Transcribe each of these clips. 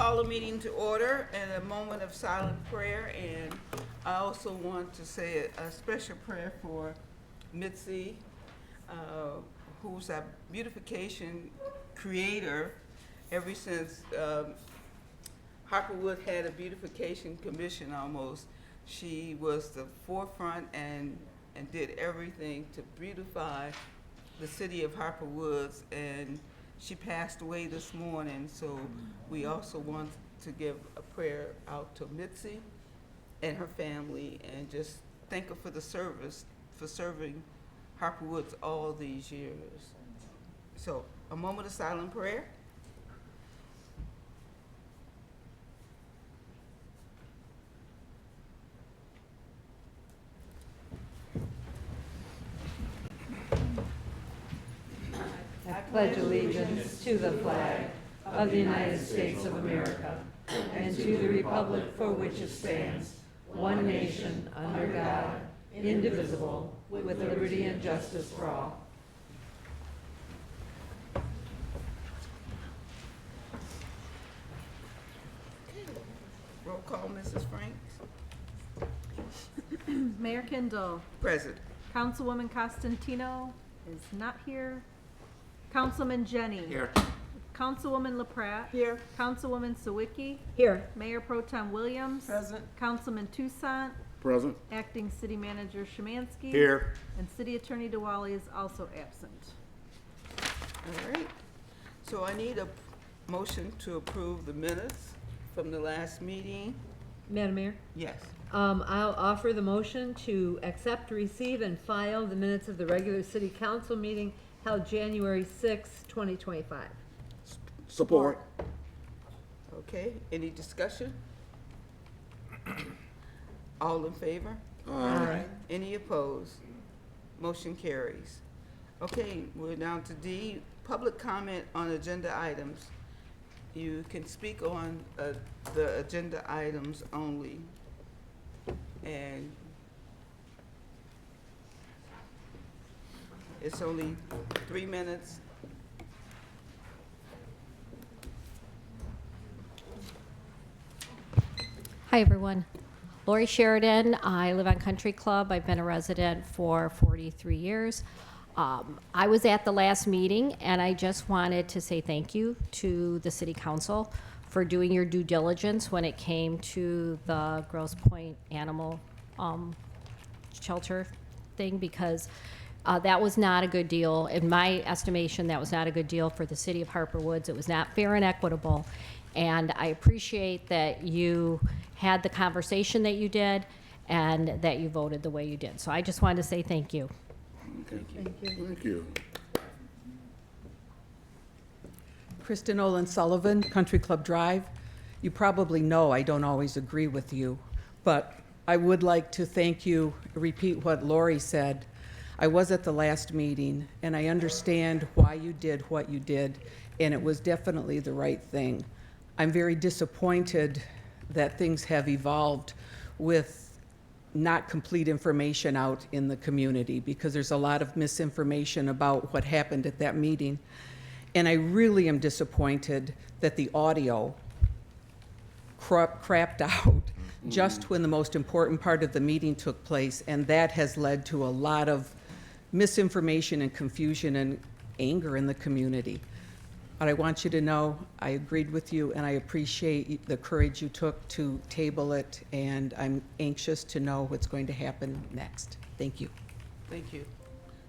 call the meeting to order and a moment of silent prayer. And I also want to say a special prayer for Mitzi, who's a beautification creator ever since Harperwood had a beautification commission almost. She was the forefront and did everything to beautify the city of Harper Woods, and she passed away this morning. So we also want to give a prayer out to Mitzi and her family and just thank her for the service, for serving Harper Woods all these years. So a moment of silent prayer. I pledge allegiance to the flag of the United States of America and to the republic for which it stands, one nation, under God, indivisible, with liberty and justice for all. Roll call, Mrs. Franks. Mayor Kindle. Present. Councilwoman Costantino is not here. Councilman Jenny. Here. Councilwoman LaPratte. Here. Councilwoman Sawicki. Here. Mayor Pro Tem Williams. Present. Councilman Toussaint. Present. Acting City Manager Szymanski. Here. And City Attorney DeWally is also absent. All right. So I need a motion to approve the minutes from the last meeting. Madam Mayor, Yes. I'll offer the motion to accept, receive, and file the minutes of the regular city council meeting held January 6, 2025. Support. Okay, any discussion? All in favor? Aye. Any opposed? Motion carries. Okay, we're down to D, public comment on agenda items. You can speak on the agenda items only. And it's only 3 minutes. Hi, everyone. Lori Sheridan. I live on Country Club. I've been a resident for 43 years. I was at the last meeting, and I just wanted to say thank you to the City Council for doing your due diligence when it came to the Grosse Pointe Animal Shelter thing, because that was not a good deal. In my estimation, that was not a good deal for the City of Harper Woods. It was not fair and equitable. And I appreciate that you had the conversation that you did and that you voted the way you did. So I just wanted to say thank you. Thank you. Kristen Olin Sullivan, Country Club Drive. You probably know I don't always agree with you, but I would like to thank you, repeat what Lori said. I was at the last meeting, and I understand why you did what you did, and it was definitely the right thing. I'm very disappointed that things have evolved with not complete information out in the community, because there's a lot of misinformation about what happened at that meeting. And I really am disappointed that the audio crapped out just when the most important part of the meeting took place, and that has led to a lot of misinformation and confusion and anger in the community. But I want you to know I agreed with you, and I appreciate the courage you took to table it, and I'm anxious to know what's going to happen next. Thank you. Thank you.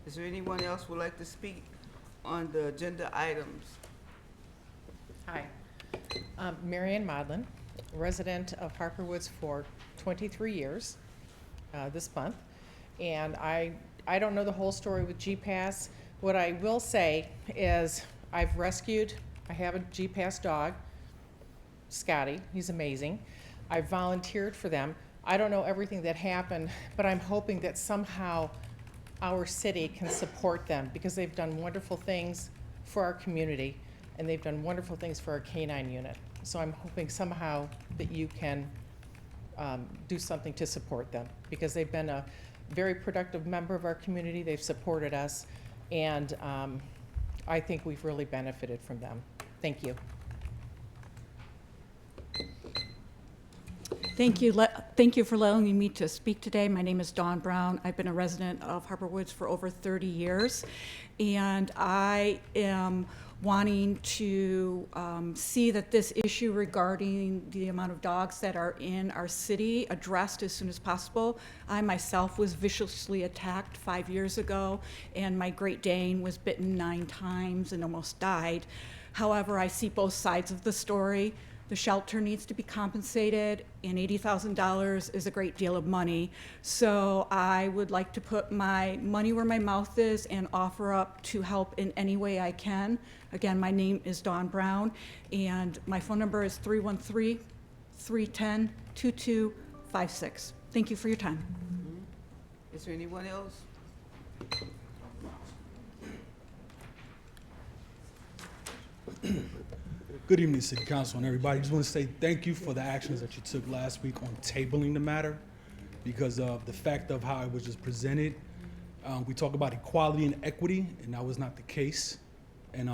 Is there anyone else who would like to speak on the agenda items? Hi, Marianne Modlin, resident of Harper Woods for 23 years this month. And I don't know the whole story with G-Pass. What I will say is I have a G-Pass dog, Scotty, he's amazing. I volunteered for them. I don't know everything that happened, but I'm hoping that somehow our city can support them, because they've done wonderful things for our community, and they've done wonderful things for our canine unit. So I'm hoping somehow that you can do something to support them, because they've been a very productive member of our community. They've supported us, and I think we've really benefited from them. Thank you. Thank you. Thank you for allowing me to speak today. My name is Dawn Brown. I've been a resident of Harper Woods for over 30 years, and I am wanting to see that this issue regarding the amount of dogs that are in our city addressed as soon as possible. I myself was viciously attacked 5 years ago, and my Great Dane was bitten 9 times and almost died. However, I see both sides of the story. The shelter needs to be compensated, and $80,000 is a great deal of money. So I would like to put my money where my mouth is and offer up to help in any way I can. Again, my name is Dawn Brown, and my phone number is 313-310-2256. Thank you for your time. Is there anyone else? Good evening, City Council and everybody. Just want to say thank you for the actions that you took last week on tabling the matter because of the fact of how it was just presented. We talk about equality and equity, and that was not the case. And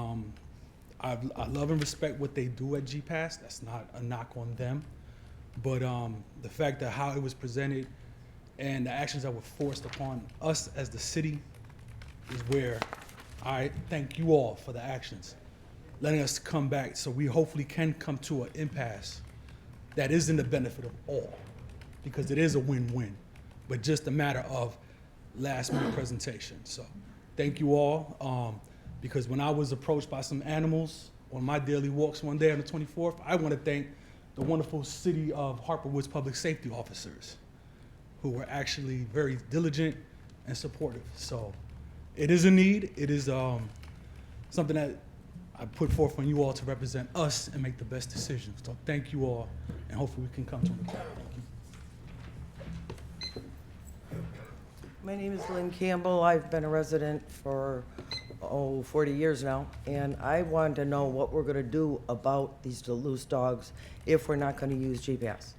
I love and respect what they do at GPAS. That's not a knock on them. But the fact that how it was presented and the actions that were forced upon us as the city is where I thank you all for the actions, letting us come back so we hopefully can come to an impasse that is in the benefit of all, because it is a win-win, but just a matter of last-minute presentation. So thank you all, because when I was approached by some animals on my daily walks one day on the 24th, I want to thank the wonderful City of Harper Woods public safety officers who were actually very diligent and supportive. So it is a need. It is something that I put forth on you all to represent us and make the best decisions. So thank you all, and hopefully we can come to an agreement. Thank you. My name is Lynn Campbell. I've been a resident for 40 years now, and I wanted to know what we're going to do about these loose dogs if we're not going to use GPS.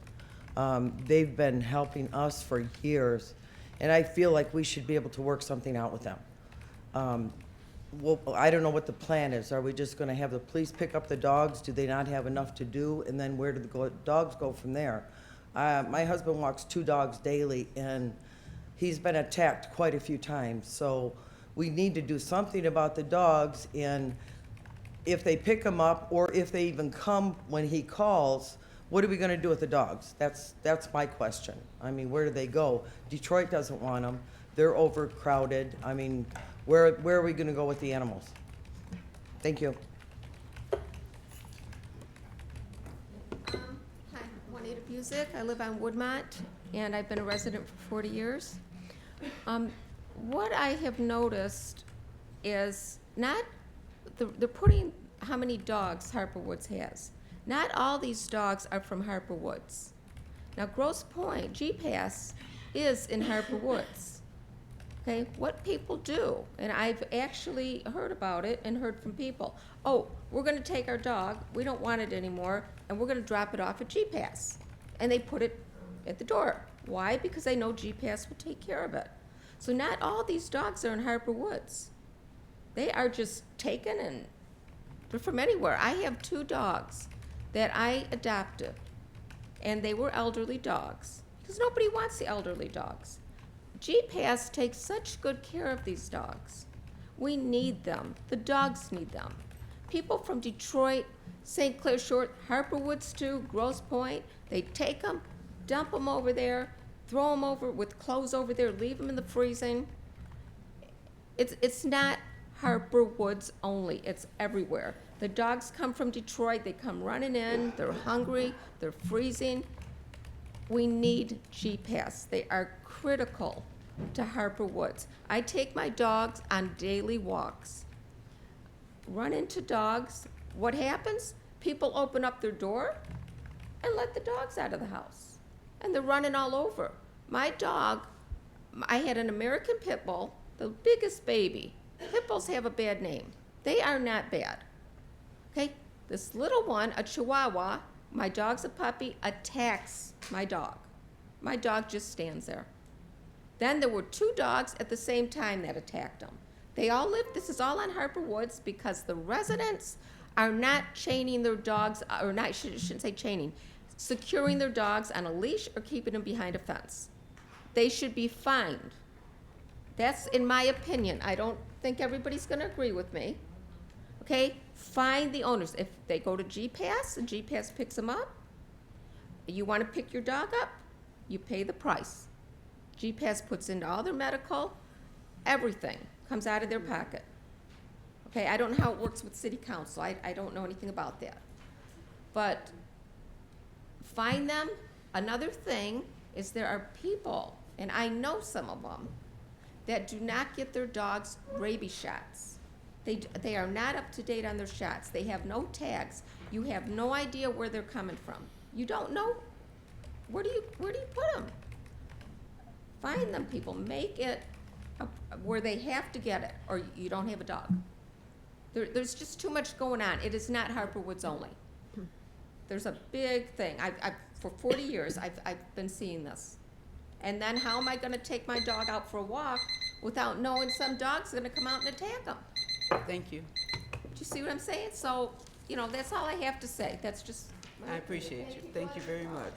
They've been helping us for years, and I feel like we should be able to work something out with them. Well, I don't know what the plan is. Are we just going to have the police pick up the dogs? Do they not have enough to do? And then where do the dogs go from there? My husband walks 2 dogs daily, and he's been attacked quite a few times. So we need to do something about the dogs, and if they pick them up or if they even come when he calls, what are we going to do with the dogs? That's my question. I mean, where do they go? Detroit doesn't want them. They're overcrowded. I mean, where are we going to go with the animals? Thank you. Hi, Juanita Busick. I live on Woodmont, and I've been a resident for 40 years. What I have noticed is they're putting how many dogs Harper Woods has. Not all these dogs are from Harper Woods. Now, Grosse Pointe, GPS, is in Harper Woods. Okay, what people do, and I've actually heard about it and heard from people, oh, we're going to take our dog, we don't want it anymore, and we're going to drop it off at GPS. And they put it at the door. Why? Because they know GPS will take care of it. So not all these dogs are in Harper Woods. They are just taken, and they're from anywhere. I have 2 dogs that I adopted, and they were elderly dogs, because nobody wants the elderly dogs. GPS takes such good care of these dogs. We need them. The dogs need them. People from Detroit, St. Clair Shore, Harper Woods too, Grosse Pointe, they take them, dump them over there, throw them over with clothes over there, leave them in the freezing. It's not Harper Woods only, it's everywhere. The dogs come from Detroit, they come running in, they're hungry, they're freezing. We need GPS. They are critical to Harper Woods. I take my dogs on daily walks. Run into dogs, what happens? People open up their door and let the dogs out of the house. And they're running all over. My dog, I had an American Pit Bull, the biggest baby. Pit Bulls have a bad name. They are not bad. Okay, this little one, a Chihuahua, my dog's a puppy, attacks my dog. My dog just stands there. Then there were 2 dogs at the same time that attacked him. They all live, this is all on Harper Woods, because the residents are not chaining their dogs, or not, shouldn't say chaining, securing their dogs on a leash or keeping them behind a fence. They should be fined. That's in my opinion. I don't think everybody's gonna agree with me. Okay, fine the owners. If they go to G-Pass and G-Pass picks them up, you wanna pick your dog up, you pay the price. G-Pass puts into all their medical, everything comes out of their pocket. Okay, I don't know how it works with city council. I don't know anything about that. But fine them. Another thing is there are people, and I know some of them, that do not get their dogs rabies shots. They are not up to date on their shots. They have no tags. You have no idea where they're coming from. You don't know. Where do you put them? Find them, people. Make it where they have to get it, or you don't have a dog. There's just too much going on. It is not Harper Woods only. There's a big thing. For 40 years, I've been seeing this. And then how am I gonna take my dog out for a walk without knowing some dog's gonna come out and attack him? Thank you. Do you see what I'm saying? So, you know, that's all I have to say. That's just. I appreciate you. Thank you very much.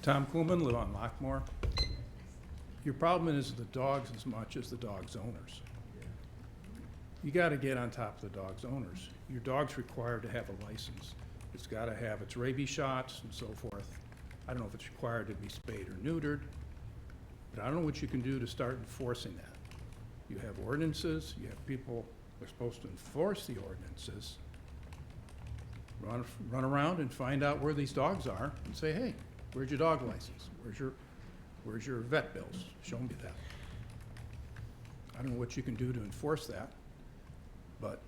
Tom Kuhlman, live on Lockmore. Your problem is the dogs as much as the dog's owners. You gotta get on top of the dog's owners. Your dog's required to have a license. It's gotta have its rabies shots and so forth. I don't know if it's required to be spayed or neutered, but I don't know what you can do to start enforcing that. You have ordinances, you have people that are supposed to enforce the ordinances. Run around and find out where these dogs are and say, hey, where's your dog license? Where's your vet bills? Show me that. I don't know what you can do to enforce that, but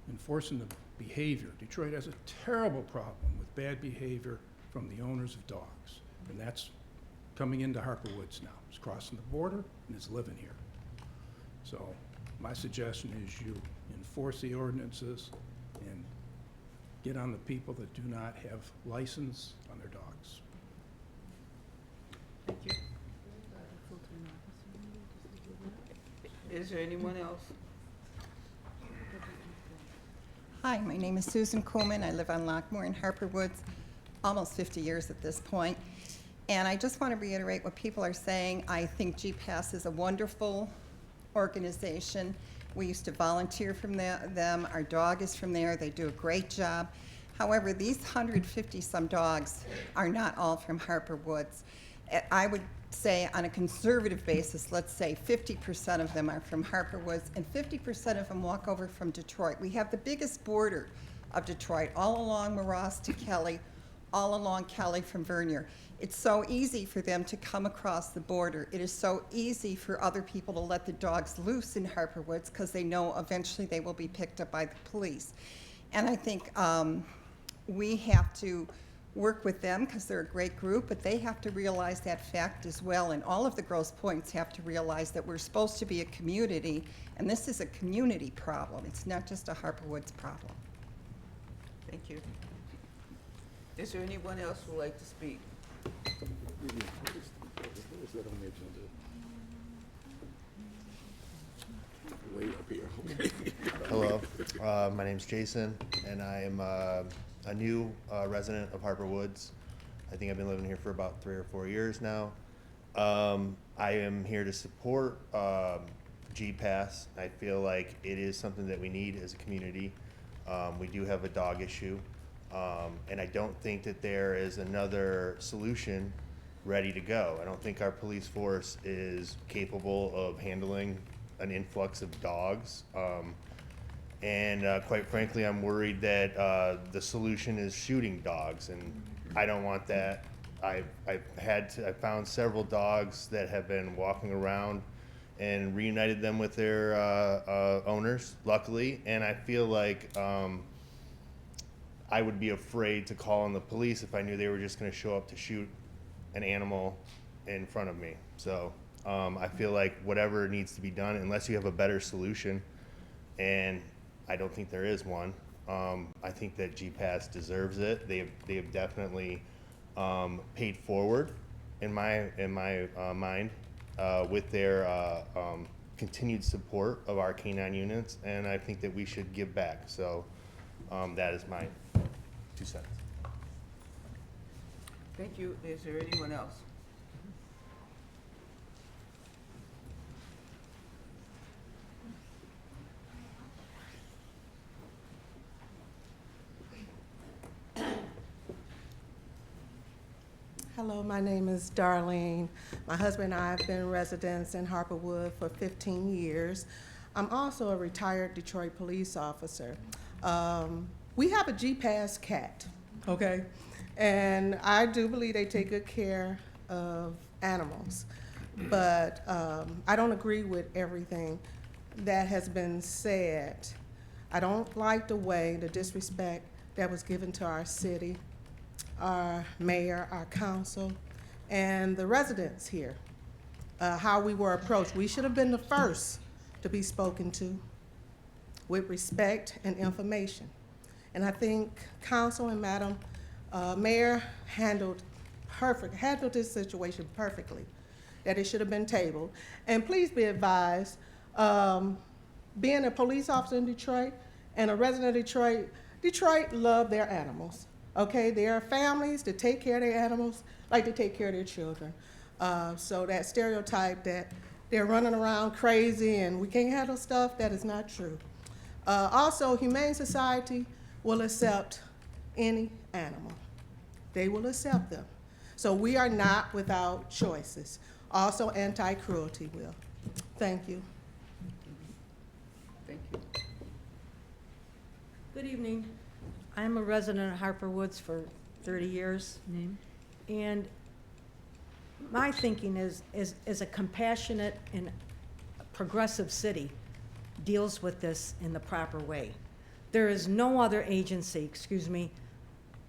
enforcing the behavior. Detroit has a terrible problem with bad behavior from the owners of dogs, and that's coming into Harper Woods now. It's crossing the border and it's living here. So my suggestion is you enforce the ordinances and get on the people that do not have license on their dogs. Thank you. Is there anyone else? Hi, my name is Susan Kuhlman. I live on Lockmore in Harper Woods, almost 50 years at this point. And I just want to reiterate what people are saying. I think G-Pass is a wonderful organization. We used to volunteer from them. Our dog is from there. They do a great job. However, these 150-some dogs are not all from Harper Woods. I would say on a conservative basis, let's say 50% of them are from Harper Woods and 50% of them walk over from Detroit. We have the biggest border of Detroit, all along Moross to Kelly, all along Kelly from Vernier. It's so easy for them to come across the border. It is so easy for other people to let the dogs loose in Harper Woods because they know eventually they will be picked up by the police. And I think we have to work with them because they're a great group, but they have to realize that fact as well. And all of the Grosse Points have to realize that we're supposed to be a community, and this is a community problem. It's not just a Harper Woods problem. Thank you. Is there anyone else who would like to speak? What is that on the agenda? Way up here, okay. Hello, my name's Jason, and I am a new resident of Harper Woods. I think I've been living here for about 3 or 4 years now. I am here to support G-Pass. I feel like it is something that we need as a community. We do have a dog issue, and I don't think that there is another solution ready to go. I don't think our police force is capable of handling an influx of dogs. And quite frankly, I'm worried that the solution is shooting dogs, and I don't want that. I found several dogs that have been walking around and reunited them with their owners, luckily, and I feel like I would be afraid to call on the police if I knew they were just going to show up to shoot an animal in front of me. So I feel like whatever needs to be done, unless you have a better solution, and I don't think there is one. I think that G-Pass deserves it. They have definitely paid forward, in my mind, with their continued support of our canine units, and I think that we should give back. So that is my 2 cents. Thank you. Is there anyone else? Hello, my name is Darlene. My husband and I have been residents in Harperwood for 15 years. I'm also a retired Detroit police officer. We have a G-Pass cat, okay? And I do believe they take good care of animals. But I don't agree with everything that has been said. I don't like the way, the disrespect that was given to our city, our mayor, our council, and the residents here, how we were approached. We should have been the first to be spoken to with respect and information. And I think council and Madam Mayor handled this situation perfectly, that it should have been tabled. And please be advised, being a police officer in Detroit and a resident of Detroit, Detroit love their animals. Okay, there are families that take care of their animals like they take care of their children. So that stereotype that they're running around crazy and we can't handle stuff, that is not true. Also, Humane Society will accept any animal. They will accept them. So we are not without choices. Also, anti-cruelty will. Thank you. Thank you. Good evening. I'm a resident of Harper Woods for 30 years. Name? And my thinking is a compassionate and progressive city deals with this in the proper way. There is no other agency,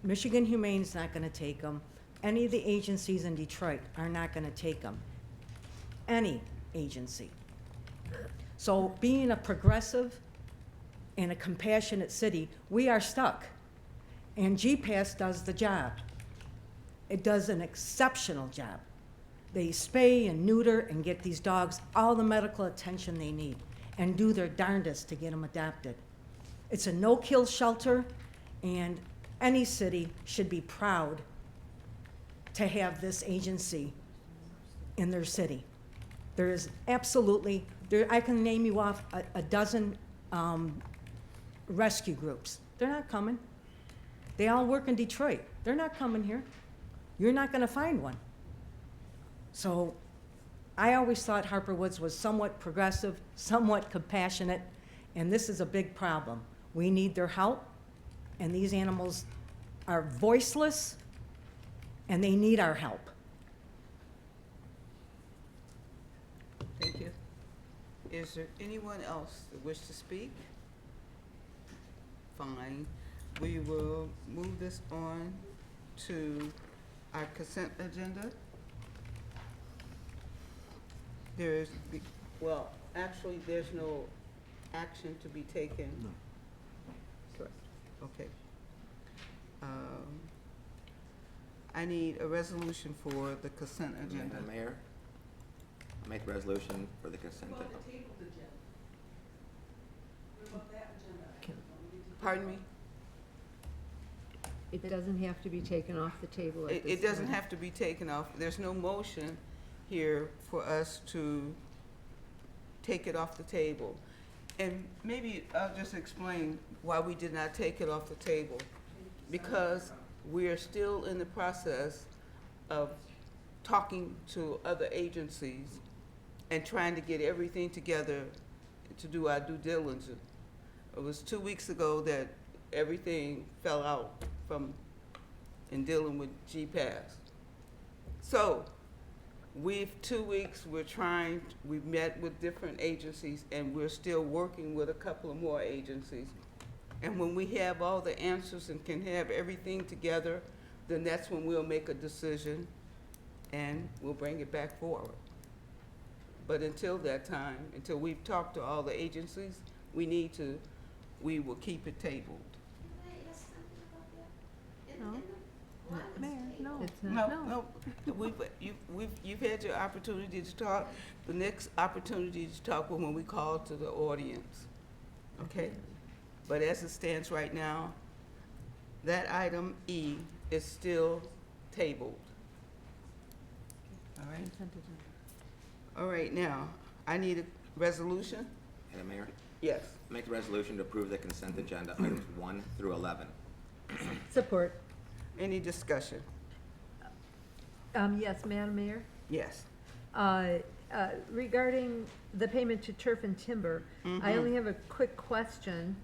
Michigan Humane's not gonna take them. Any of the agencies in Detroit are not gonna take them. Any agency. So being a progressive and a compassionate city, we are stuck. And G-Pass does the job. It does an exceptional job. They spay and neuter and get these dogs all the medical attention they need and do their darndest to get them adopted. It's a no-kill shelter, and any city should be proud to have this agency in their city. There is absolutely, I can name you off a dozen rescue groups. They're not coming. They all work in Detroit. They're not coming here. You're not gonna find one. So I always thought Harper Woods was somewhat progressive, somewhat compassionate, and this is a big problem. We need their help, and these animals are voiceless, and they need our help. Thank you. Is there anyone else that wish to speak? Fine. We will move this on to our consent agenda. Well, actually, there's no action to be taken. No. Correct. Okay. I need a resolution for the consent agenda. Madam Mayor, I make a resolution for the consent. Pardon me? It doesn't have to be taken off the table at this It doesn't time. have to be taken off. There's no motion here for us to take it off the table. And maybe I'll just explain why we did not take it off the table. Because we are still in the process of talking to other agencies and trying to get everything together to do our due diligence. It was 2 weeks ago that everything fell out from in dealing with G-Pass. So, 2 weeks, we've met with different agencies, and we're still working with a couple of more agencies. And when we have all the answers and can have everything together, then that's when we'll make a decision and we'll bring it back forward. But until that time, until we've talked to all the agencies, we will keep it tabled. No? Mayor, No. It's No, you've had your opportunity to talk. The next opportunity to talk will when we call to the audience. Okay? But as it stands right now, that item E is still tabled. All right? All right, now, I need a resolution? Madam Mayor, Yes. make the resolution to approve the consent agenda, items 1 through 11. Support. Any discussion? Yes, Madam Mayor? Yes. Regarding the payment to Turf and Timber, I only have a quick question.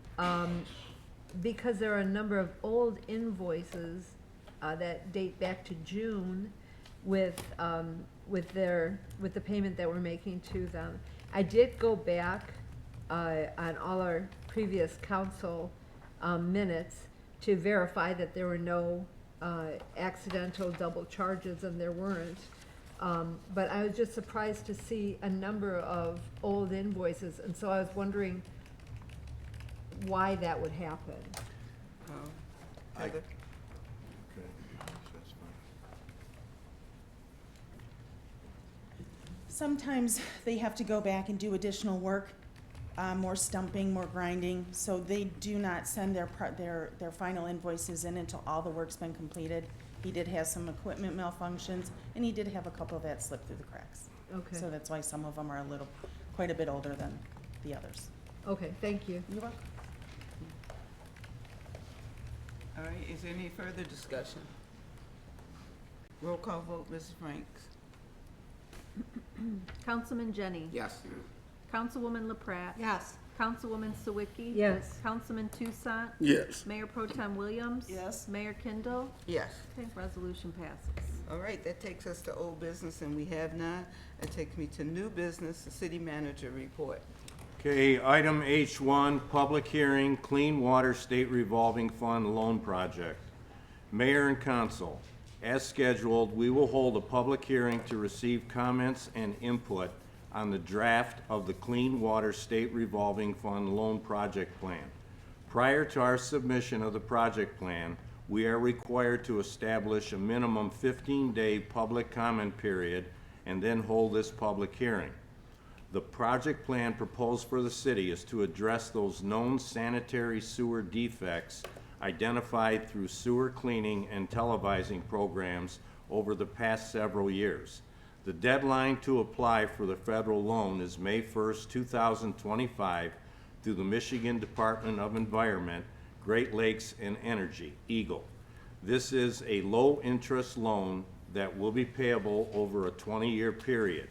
Because there are a number of old invoices that date back to June with the payment that we're making to them. I did go back on all our previous council minutes to verify that there were no accidental double charges, and there weren't. But I was just surprised to see a number of old invoices, and so I was wondering why that would happen. Heather? Sometimes they have to go back and do additional work, more stumping, more grinding, so they do not send their final invoices in until all the work's been completed. He did have some equipment malfunctions, and he did have a couple that slipped through the cracks. Okay. So that's why some of them are quite a bit older than the others. Okay, thank you. You're welcome. All right, is there any further discussion? Roll call vote, Mrs. Franks. Councilman Jenny. Yes. Councilwoman LaPrat. Yes. Councilwoman Sawicki. Yes. Councilman Toussaint. Yes. Mayor Pro Tem Williams. Yes. Mayor Kindle. Yes. Okay, resolution passes. All right, that takes us to old business, and we have none. That takes me to new business, the city manager report. Okay, item H1, public hearing, Clean Water State Revolving Fund Loan Project. Mayor and Council, as scheduled, we will hold a public hearing to receive comments and input on the draft of the Clean Water State Revolving Fund Loan Project Plan. Prior to our submission of the project plan, we are required to establish a minimum 15-day public comment period and then hold this public hearing. The project plan proposed for the city is to address those known sanitary sewer defects identified through sewer cleaning and televising programs over the past several years. The deadline to apply for the federal loan is May 1st, 2025 through the Michigan Department of Environment, Great Lakes and Energy, EGLE. This is a low-interest loan that will be payable over a 20-year period.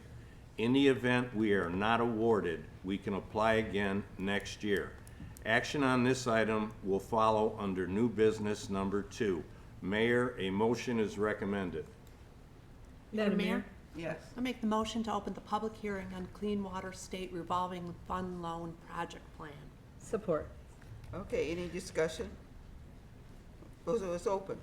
In the event we are not awarded, we can apply again next year. Action on this item will follow under new business number 2. Mayor, a motion is recommended. Madam Mayor? Yes. I make the motion to open the public hearing on Clean Water State Revolving Fund Loan Project Plan. Support. Okay, any discussion? Oh, so it's open.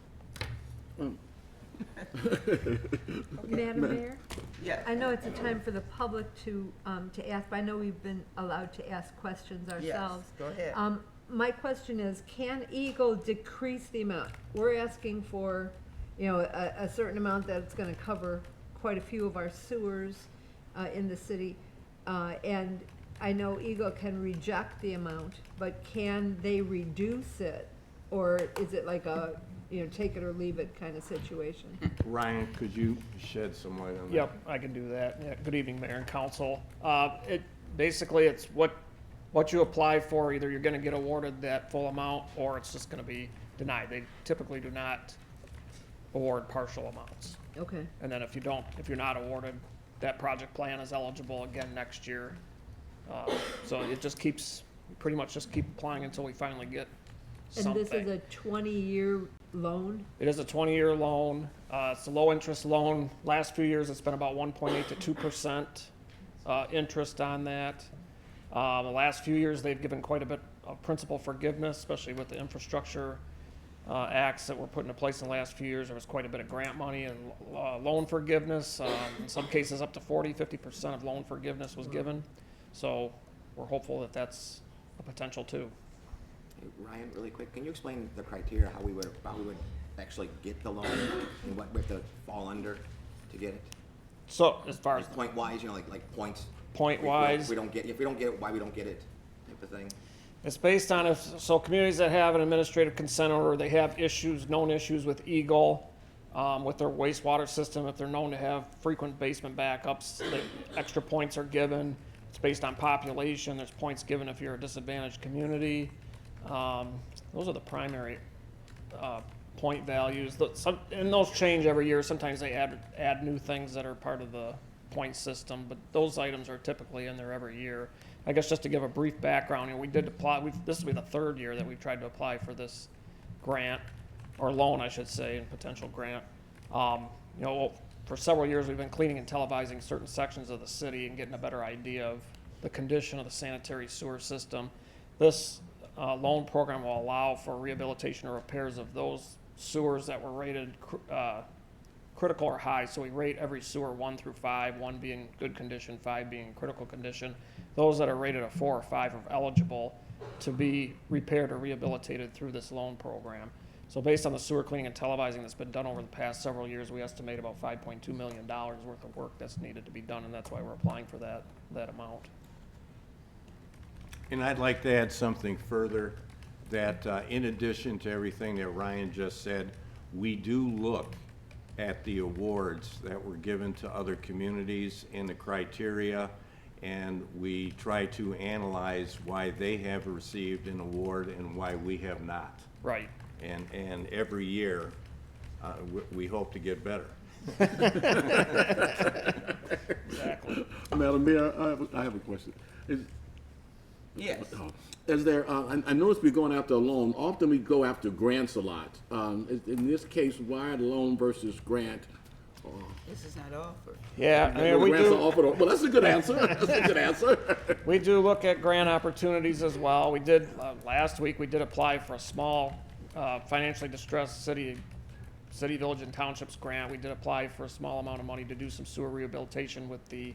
Madam Mayor? Yes. I know it's a time for the public to ask, but I know we've been allowed to ask questions ourselves. Yes, go ahead. My question is, can Eagle decrease the amount? We're asking for, a certain amount that's gonna cover quite a few of our sewers in the city. And I know Eagle can reject the amount, but can they reduce it? Or is it like a, take it or leave it kind of situation? Ryan, could you shed some light on that? Yep, I can do that. Yeah, good evening, Mayor and Council. Basically, it's what you apply for, either you're gonna get awarded that full amount, or it's just gonna be denied. They typically do not award partial amounts. Okay. And then if you're not awarded, that project plan is eligible again next year. So it just pretty much just keep applying until we finally get something. And this is a 20-year loan? It is a 20-year loan. It's a low-interest loan. Last few years, it's been about 1.8 to 2% interest on that. The last few years, they've given quite a bit of principal forgiveness, especially with the infrastructure acts that were put into place in the last few years. There was quite a bit of grant money and loan forgiveness. In some cases, up to 40–50% of loan forgiveness was given. So we're hopeful that that's a potential too. Ryan, really quick, can you explain the criteria, how we would actually get the loan and what we have to fall under to get it? So as far as Like point wise, you know, like points. point If wise, we don't get it, why we don't get it, type of thing. it's based on communities that have an administrative consent order, they have known issues with Eagle, with their wastewater system, if they're known to have frequent basement backups, the extra points are given. It's based on population, there's points given if you're a disadvantaged community. Those are the primary, point values. And those change every year. Sometimes they add new things that are part of the point system, but those items are typically in there every year. I guess just to give a brief background, we did apply, this will be the third year that we've tried to apply for this grant, or loan, I should say, and potential grant. For several years, we've been cleaning and televising certain sections of the city and getting a better idea of the condition of the sanitary sewer system. This loan program will allow for rehabilitation or repairs of those sewers that were rated critical or high. So we rate every sewer 1 through 5, 1 being good condition, 5 being in critical condition. Those that are rated a 4 or 5 are eligible to be repaired or rehabilitated through this loan program. So based on the sewer cleaning and televising that's been done over the past several years, we estimate about $5.2 million worth of work that's needed to be done, and that's why we're applying for that amount. And I'd like to add something further, that in addition to everything that Ryan just said, we do look at the awards that were given to other communities in the criteria, and we try to analyze why they have received an award and why we have not. Right. And every year, we hope to get better. Exactly. Madam Mayor, I have a question. Yes. Is there, I noticed we're going after a loan. Often we go after grants a lot. In this case, why the loan versus grant? This is not offered. Yeah, I mean, we grants do. are offered. Well, that's a good answer. That's a good answer. We do look at grant opportunities as well. We did, last week, we did apply for a small, financially distressed city, village, and townships grant. We did apply for a small amount of money to do some sewer rehabilitation with the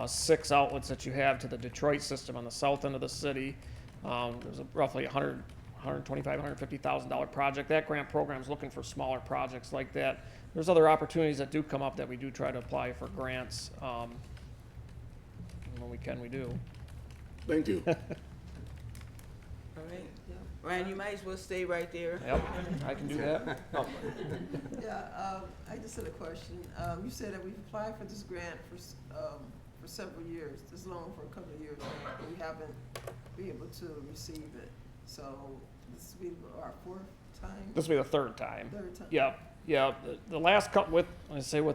6 outlets that you have to the Detroit system on the south end of the city. There's a roughly $125,000, $150,000 project. That grant program is looking for smaller projects like that. There's other opportunities that do come up that we do try to apply for grants. When we can, we do. Thank you. All right. Ryan, you might as well stay right there. Yep, I can do that. Oh. Yeah, I just had a question. You said that we've applied for this grant for several years, this loan for a couple of years, and we haven't been able to receive it. So this will be our 4th time? This will be the 3rd time. 3rd time. Yep. Yeah, the last couple, with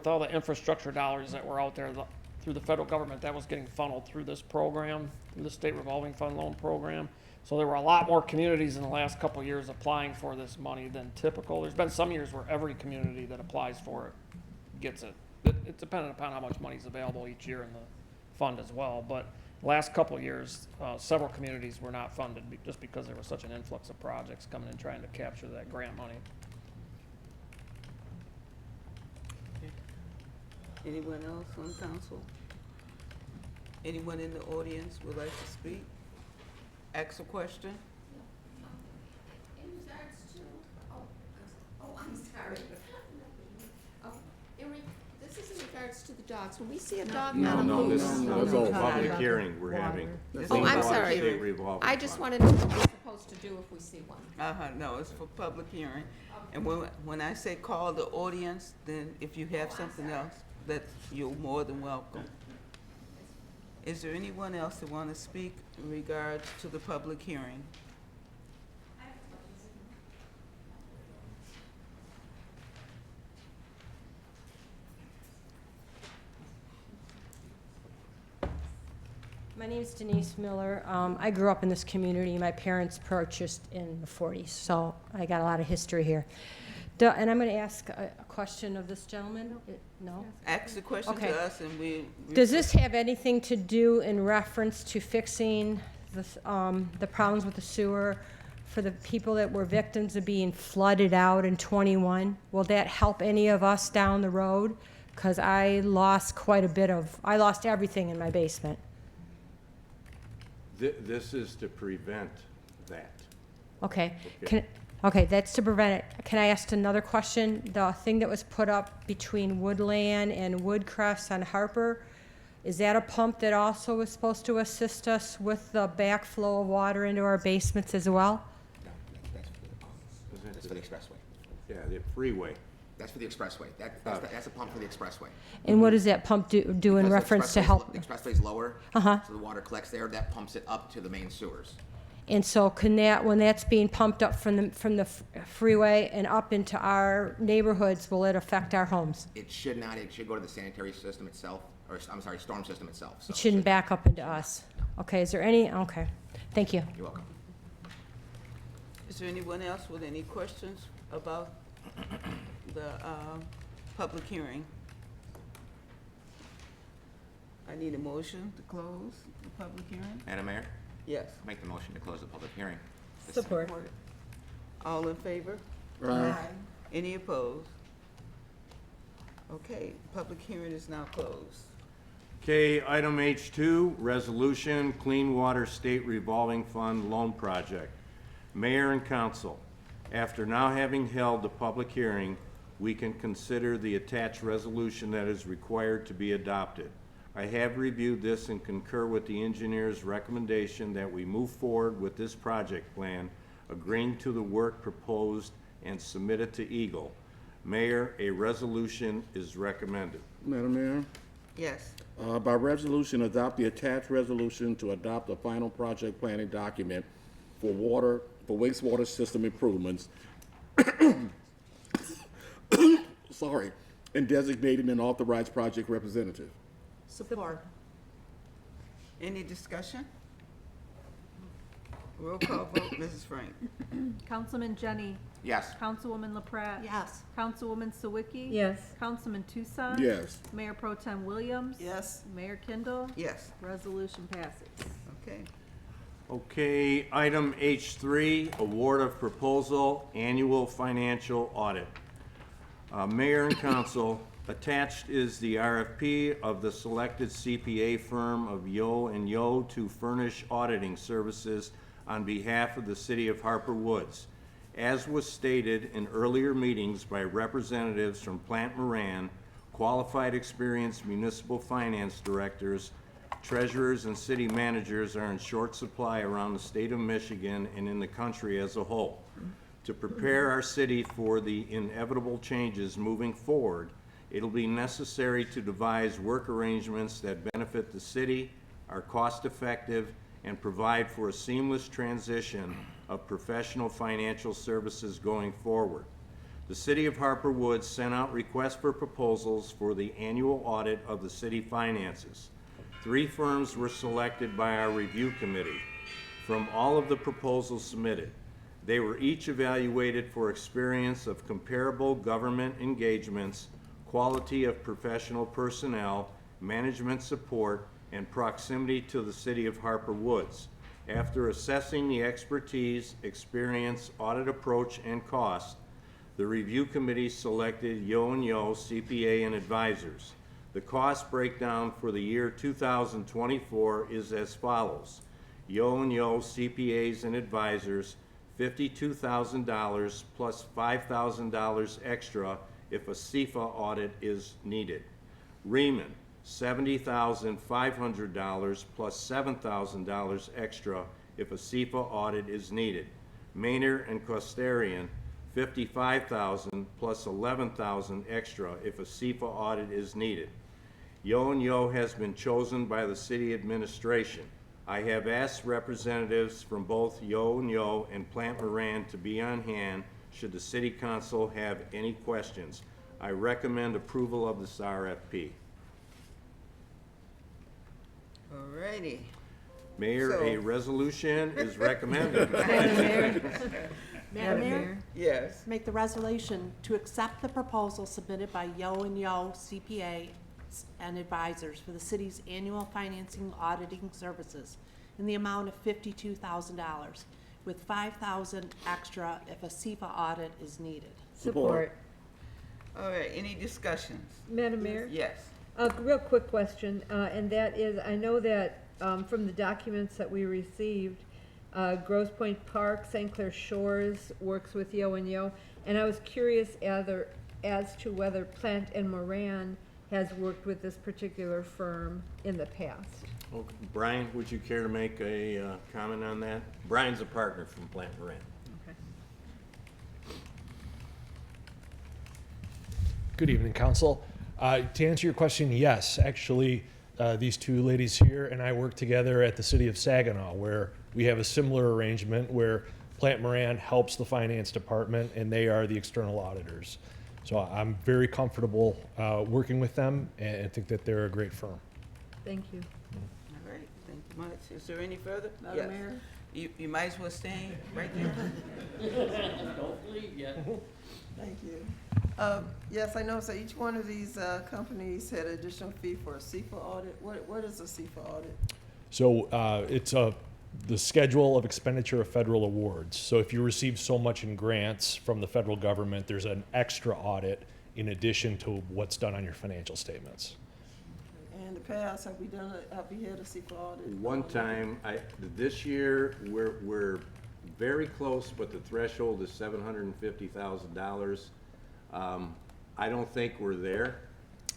all the infrastructure dollars that were out there through the federal government, that was getting funneled through this program, through the state revolving fund loan program. So there were a lot more communities in the last couple of years applying for this money than typical. There's been some years where every community that applies for it gets it. It's dependent upon how much money is available each year in the fund as well. But the last couple of years, several communities were not funded just because there was such an influx of projects coming in trying to capture that grant money. Anyone else on council? Anyone in the audience would like to speak? Ask a question? In regards to, I'm sorry. This is in regards to the dogs. When we see a dog on a loose. That's all public hearing we're having. Oh, I'm sorry. State revolving I just fund. wanted to know what we're supposed to do if we see one. No, it's for public hearing. And when I say call the audience, then if you have something else, that you're more than welcome. Is there anyone else that want to speak in regards to the public hearing? My name is Denise Miller. I grew up in this community. My parents purchased in the 40s, so I got a lot of history here. And I'm going to ask a question of this gentleman. No? Ask the question Okay. to us and we. Does this have anything to do in reference to fixing the problems with the sewer for the people that were victims of being flooded out in 21? Will that help any of us down the road? Because I lost I lost everything in my basement. This is to prevent that. Okay. Okay. Okay, that's to prevent it. Can I ask another question? The thing that was put up between Woodland and Woodcrest on Harper, is that a pump that also was supposed to assist us with the backflow of water into our basements as well? No, that's for the expressway. Yeah, the freeway. That's for the expressway. That's a pump for the expressway. And what does that pump do in Because the reference to expressway's help? The expressway's lower. Uh-huh. So the water collects there, that pumps it up to the main sewers. And so can that, when that's being pumped up from the freeway and up into our neighborhoods, will it affect our homes? It should not, it should go to the sanitary system itself, or, I'm sorry, storm system itself. So It shouldn't back up into us? Okay, is there any, okay, thank you. You're welcome. Is there anyone else with any questions about the public hearing? I need a motion to close the public hearing. Madam Mayor, Yes. make the motion to close the public hearing. Support. All in favor? Aye. Any opposed? Okay, public hearing is now closed. Okay, item H2, resolution, Clean Water State Revolving Fund Loan Project. Mayor and council, after now having held the public hearing, we can consider the attached resolution that is required to be adopted. I have reviewed this and concur with the engineer's recommendation that we move forward with this project plan, agreeing to the work proposed and submit it to Eagle. Mayor, a resolution is recommended. Madam Mayor, Yes. by resolution, adopt the attached resolution to adopt the final project planning document for wastewater system improvements. Sorry, and designating an authorized project representative. Support. Any discussion? Roll call vote, Mrs. Frank. Councilman Jenny. Yes. Councilwoman LaPrat. Yes. Councilwoman Sawicki. Yes. Councilman Tucson. Yes. Mayor Pro Tem Williams. Yes. Mayor Kindle. Yes. Resolution passes. Okay. Okay, item H3, award of proposal, annual financial audit. Mayor and council, attached is the RFP of the selected CPA firm of Yo and Yo to furnish auditing services on behalf of the city of Harper Woods. As was stated in earlier meetings by representatives from Plant Moran, qualified experienced municipal finance directors, treasurers, and city managers are in short supply around the state of Michigan and in the country as a whole. To prepare our city for the inevitable changes moving forward, it'll be necessary to devise work arrangements that benefit the city, are cost-effective, and provide for a seamless transition of professional financial services going forward. The City of Harper Woods sent out requests for proposals for the annual audit of the city finances. 3 firms were selected by our review committee. From all of the proposals submitted, they were each evaluated for experience of comparable government engagements, quality of professional personnel, management support, and proximity to the city of Harper Woods. After assessing the expertise, experience, audit approach, and cost, the review committee selected Yo and Yo CPA and Advisors. The cost breakdown for the year 2024 is as follows. Yo and Yo CPAs and Advisors, $52,000 plus $5,000 extra if a CFA audit is needed. Riemann, $70,500 plus $7,000 extra if a CFA audit is needed. Maynard and Costarian, $55,000 plus $11,000 extra if a CFA audit is needed. Yo and Yo has been chosen by the city administration. I have asked representatives from both Yo and Yo and Plant Moran to be on hand should the city council have any questions. I recommend approval of this RFP. Alrighty. Mayor, So- a resolution is recommended. Madam Mayor? Yes. Make the resolution to accept the proposal submitted by Yo and Yo CPA and Advisors for the city's annual financing auditing services in the amount of $52,000, with $5,000 extra if a CFA audit is needed. Support. All right, any discussions? Madam Mayor? Yes. A real quick question, and that is, I know that from the documents that we received, Grosse Pointe Park, St. Clair Shores works with Yo and Yo. And I was curious as to whether Plant and Moran has worked with this particular firm in the past. Well, Brian, would you care to make a comment on that? Brian's a partner from Plant Moran. Okay. Good evening, Council. To answer your question, yes, actually, these two ladies here and I work together at the City of Saginaw, where we have a similar arrangement where Plant Moran helps the Finance Department and they are the external auditors. So I'm very comfortable working with them and I think that they're a great firm. Thank you. All right, thank you much. Is there any further? Madam Yes. Mayor? You might as well stand right there. Don't leave yet. Thank you. Yes, I noticed that each one of these companies had an additional fee for a CFA audit. What is a CFA audit? So it's the schedule of expenditure of federal awards. So if you receive so much in grants from the federal government, there's an extra audit in addition to what's done on your financial statements. And in the past, have we had a CFA audit? One time, this year, we're very close, but the threshold is $750,000. I don't think we're there.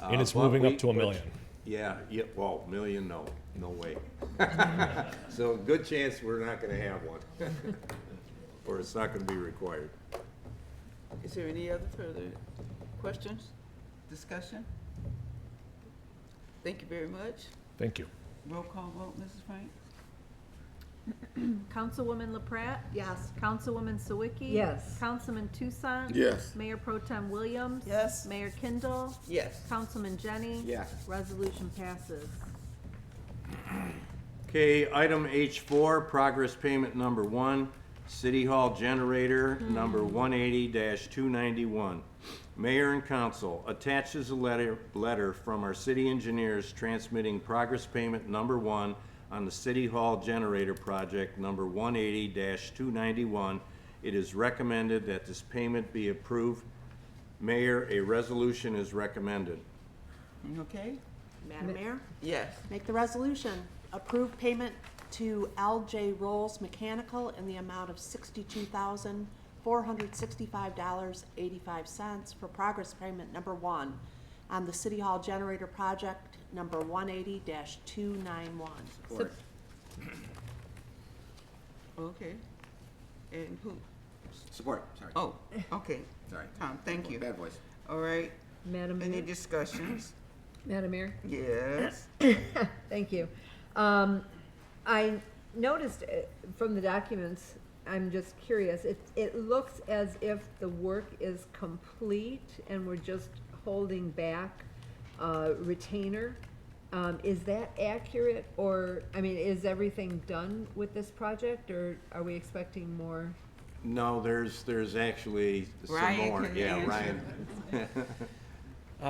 And it's but moving up to $1 million. Yeah, well, million, no way. So good chance we're not gonna have one. Or it's not gonna be required. Is there any other further questions, discussion? Thank you very much. Thank you. Roll call vote, Mrs. Frank? Councilwoman LaPrat? Yes. Councilwoman Sawicki? Yes. Councilman Tucson? Yes. Mayor Pro Tem Williams? Yes. Mayor Kindle? Yes. Councilman Jenny? Yes. Resolution passes. Okay, item H4, progress payment number 1, City Hall generator number 180-291. Mayor and Council, attaches a letter from our city engineers transmitting progress payment number 1 on the City Hall generator project number 180-291. It is recommended that this payment be approved. Mayor, a resolution is recommended. Okay? Madam Mayor? Yes. Make the resolution. Approve payment to LJ Rolls Mechanical in the amount of $62,465.85 for progress payment number 1 on the City Hall generator project number 180-291. Support. Okay. And who? Support, sorry. Oh, okay. Sorry. Tom, thank you. Bad voice. All right. Madam Any Mayor? discussions? Madam Mayor? Yes. Thank you. I noticed from the documents, I'm just curious, it looks as if the work is complete and we're just holding back retainer. Is that accurate, or, I mean, is everything done with this project, or are we expecting more? No, there's actually some Ryan more. can Yeah, answer. Ryan.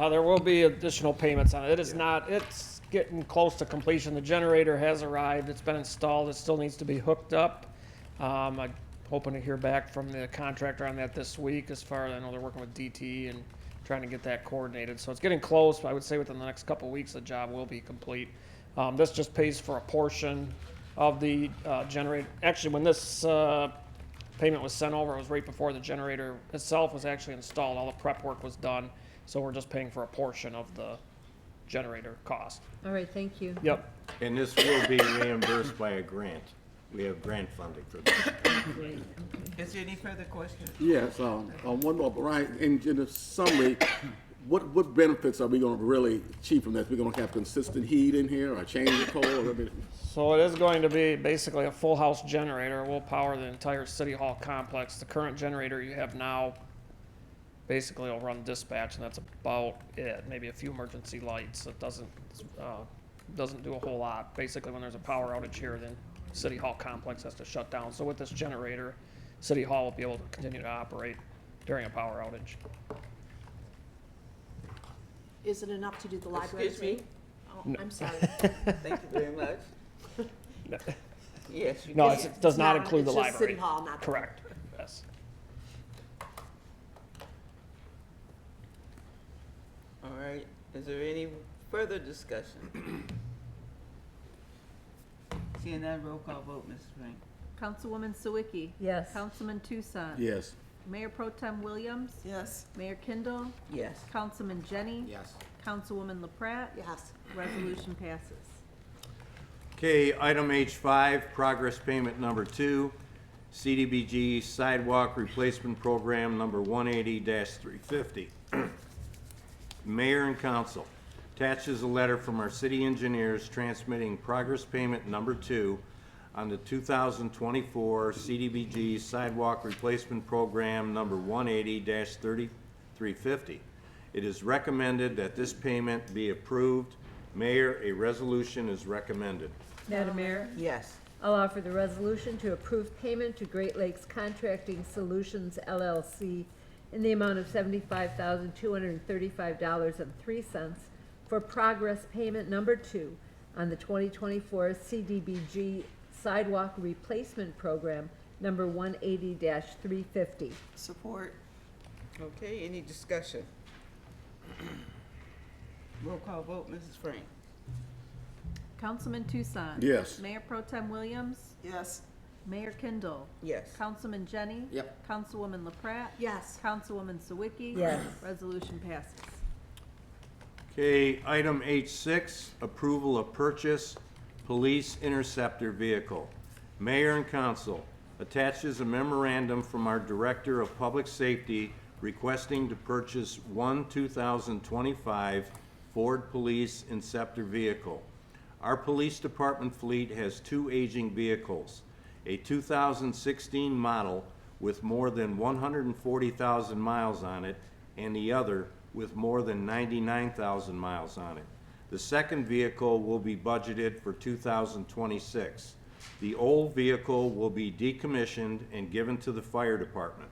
There will be additional payments on it. It is not, it's getting close to completion. The generator has arrived, it's been installed, it still needs to be hooked up. I'm hoping to hear back from the contractor on that this week, as far as I know they're working with DT and trying to get that coordinated. So it's getting close. I would say within the next couple of weeks, the job will be complete. This just pays for a portion of the generator. Actually, when this payment was sent over, it was right before the generator itself was actually installed. All the prep work was done. So we're just paying for a portion of the generator cost. All right, thank you. Yep. And this will be reimbursed by a grant. We have grant funding for this. Great, okay. Is there any further questions? Yes, one more, Brian, in the summary, what benefits are we gonna really achieve from this? We're gonna have consistent heat in here, or change the coal, or So it is going to be basically a full house generator. We'll power the entire City Hall complex. The current generator you have now basically will run dispatch, and that's about it. Maybe a few emergency lights. It doesn't do a whole lot. Basically, when there's a power outage here, then City Hall complex has to shut down. So with this generator, City Hall will be able to continue to operate during a power outage. Is it enough to do the library? Excuse me? Oh, No. I'm sorry. Thank you very much. Yes, you No, can. it does not It's include the just library. City Hall, not the- Correct, yes. All right. Is there any further discussion? Seeing that, roll call vote, Mrs. Frank. Councilwoman Sawicki. Yes. Councilman Tucson. Yes. Mayor Pro Tem Williams. Yes. Mayor Kindle. Yes. Councilman Jenny. Yes. Councilwoman LaPrat. Yes. Resolution passes. Okay, item H5, progress payment number 2, CDBG Sidewalk Replacement Program number 180-350. Mayor and Council, attached is a letter from our city engineers transmitting progress payment number 2 on the 2024 CDBG Sidewalk Replacement Program number 180-350. It is recommended that this payment be approved. Mayor, a resolution is recommended. Madam Mayor, Yes. I'll offer the resolution to approve payment to Great Lakes Contracting Solutions LLC in the amount of $75,235.03 for progress payment number 2 on the 2024 CDBG Sidewalk Replacement Program number 180-350. Support. Okay, any discussion? Roll call vote, Mrs. Frank. Councilman Tucson. Yes. Mayor Pro Tem Williams. Yes. Mayor Kindle. Yes. Councilman Jenny. Yep. Councilwoman LaPrat. Yes. Councilwoman Sawicki. Yes. Resolution passes. Okay, item H6, approval of purchase police interceptor vehicle. Mayor and Council, attaches a memorandum from our Director of Public Safety requesting to purchase one 2025 Ford Police Interceptor vehicle. Our police department fleet has 2 aging vehicles, a 2016 model with more than 140,000 miles on it, and the other with more than 99,000 miles on it. The second vehicle will be budgeted for 2026. The old vehicle will be decommissioned and given to the fire department.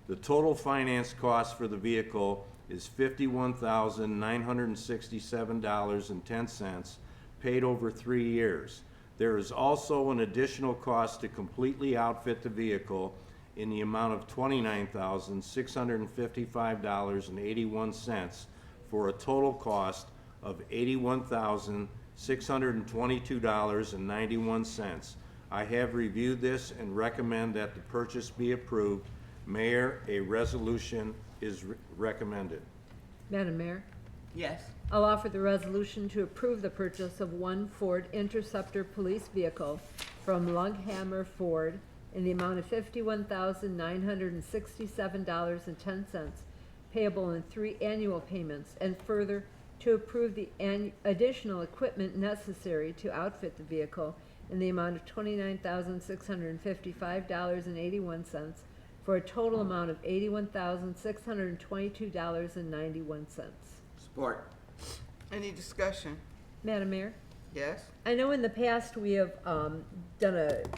The total finance cost for the vehicle is $51,967.10, paid over 3 years. There is also an additional cost to completely outfit the vehicle in the amount of $29,655.81 for a total cost of $81,622.91. I have reviewed this and recommend that the purchase be approved. Mayor, a resolution is recommended. Madam Mayor, Yes. I'll offer the resolution to approve the purchase of one Ford Interceptor police vehicle from Lughammer Ford in the amount of $51,967.10, payable in 3 annual payments, and further to approve the additional equipment necessary to outfit the vehicle in the amount of $29,655.81 for a total amount of $81,622.91. Support. Any discussion? Madam Mayor? Yes. I know in the past we have done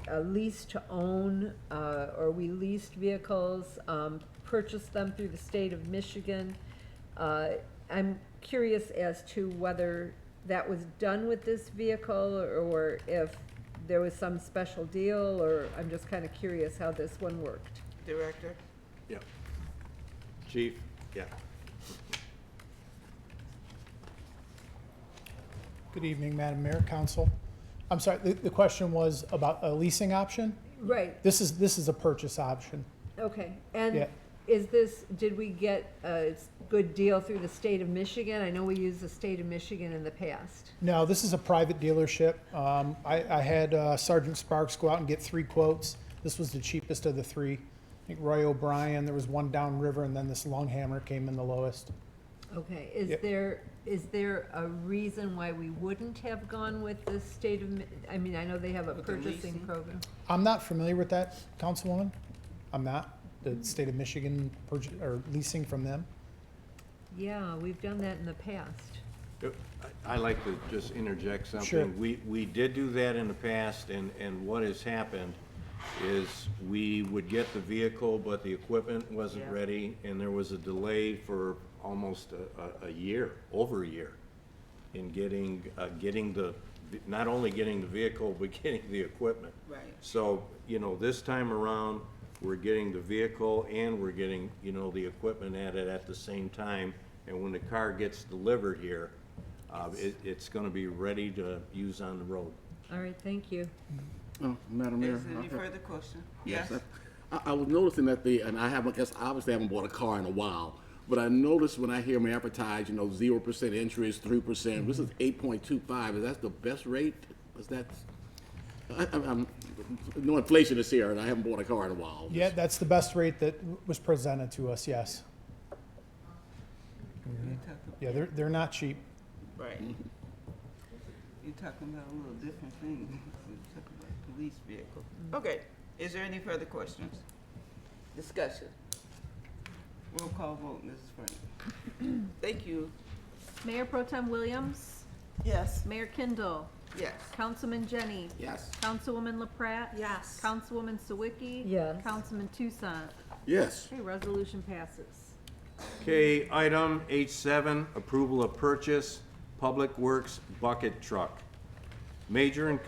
a lease to own, or we leased vehicles, purchased them through the state of Michigan. I'm curious as to whether that was done with this vehicle, or if there was some special deal, or I'm just kind of curious how this one worked. Director? Yep. Chief? Yeah. Good evening, Madam Mayor, Council. I'm sorry, the question was about a leasing option? Right, This is a purchase option. okay. And Yeah. did we get a good deal through the state of Michigan? I know we used the state of Michigan in the past. No, this is a private dealership. I had Sergeant Sparks go out and get 3 quotes. This was the cheapest of the 3. I think Roy O'Brien, there was one downriver, and then this Longhammer came in the lowest. Okay, Yep. is there a reason why we wouldn't have gone with the state of, I mean, I know they have a With the purchasing leasing? program. I'm not familiar with that, Councilwoman. I'm not. The state of Michigan or leasing from them. Yeah, we've done that in the past. I like to just interject something. Sure. We did do that in the past, and what has happened is we would get the vehicle, but the equipment wasn't Yeah. ready, and there was a delay for almost a year, over a year, in getting not only getting the vehicle, but getting the equipment. Right. So, this time around, we're getting the vehicle and we're getting, the equipment at it at the same time. And when the car gets delivered here, it's gonna be ready to use on the road. All right, thank you. Madam Mayor? Is there any further question? Yes. Yes. I was noticing that and I guess obviously I haven't bought a car in a while, but I noticed when I hear them advertise, 0% interest, 3%, this is 8.25, is that the best rate? Is that, no inflation is here, and I haven't bought a car in a while. Yeah, that's the best rate that was presented to us, yes. Yeah, they're not cheap. Right. You're talking about a little different thing. You're talking about police vehicle. Okay, is there any further questions? Discussion? Roll call vote, Mrs. Frank. Thank you. Mayor Pro Tem Williams? Yes. Mayor Kindle? Yes. Councilman Jenny? Yes. Councilwoman LaPrat? Yes. Councilwoman Sawicki? Yes. Councilman Toussaint? Yes. Okay, resolution passes. Okay, item H7, approval of purchase, Public Works bucket truck. Mayor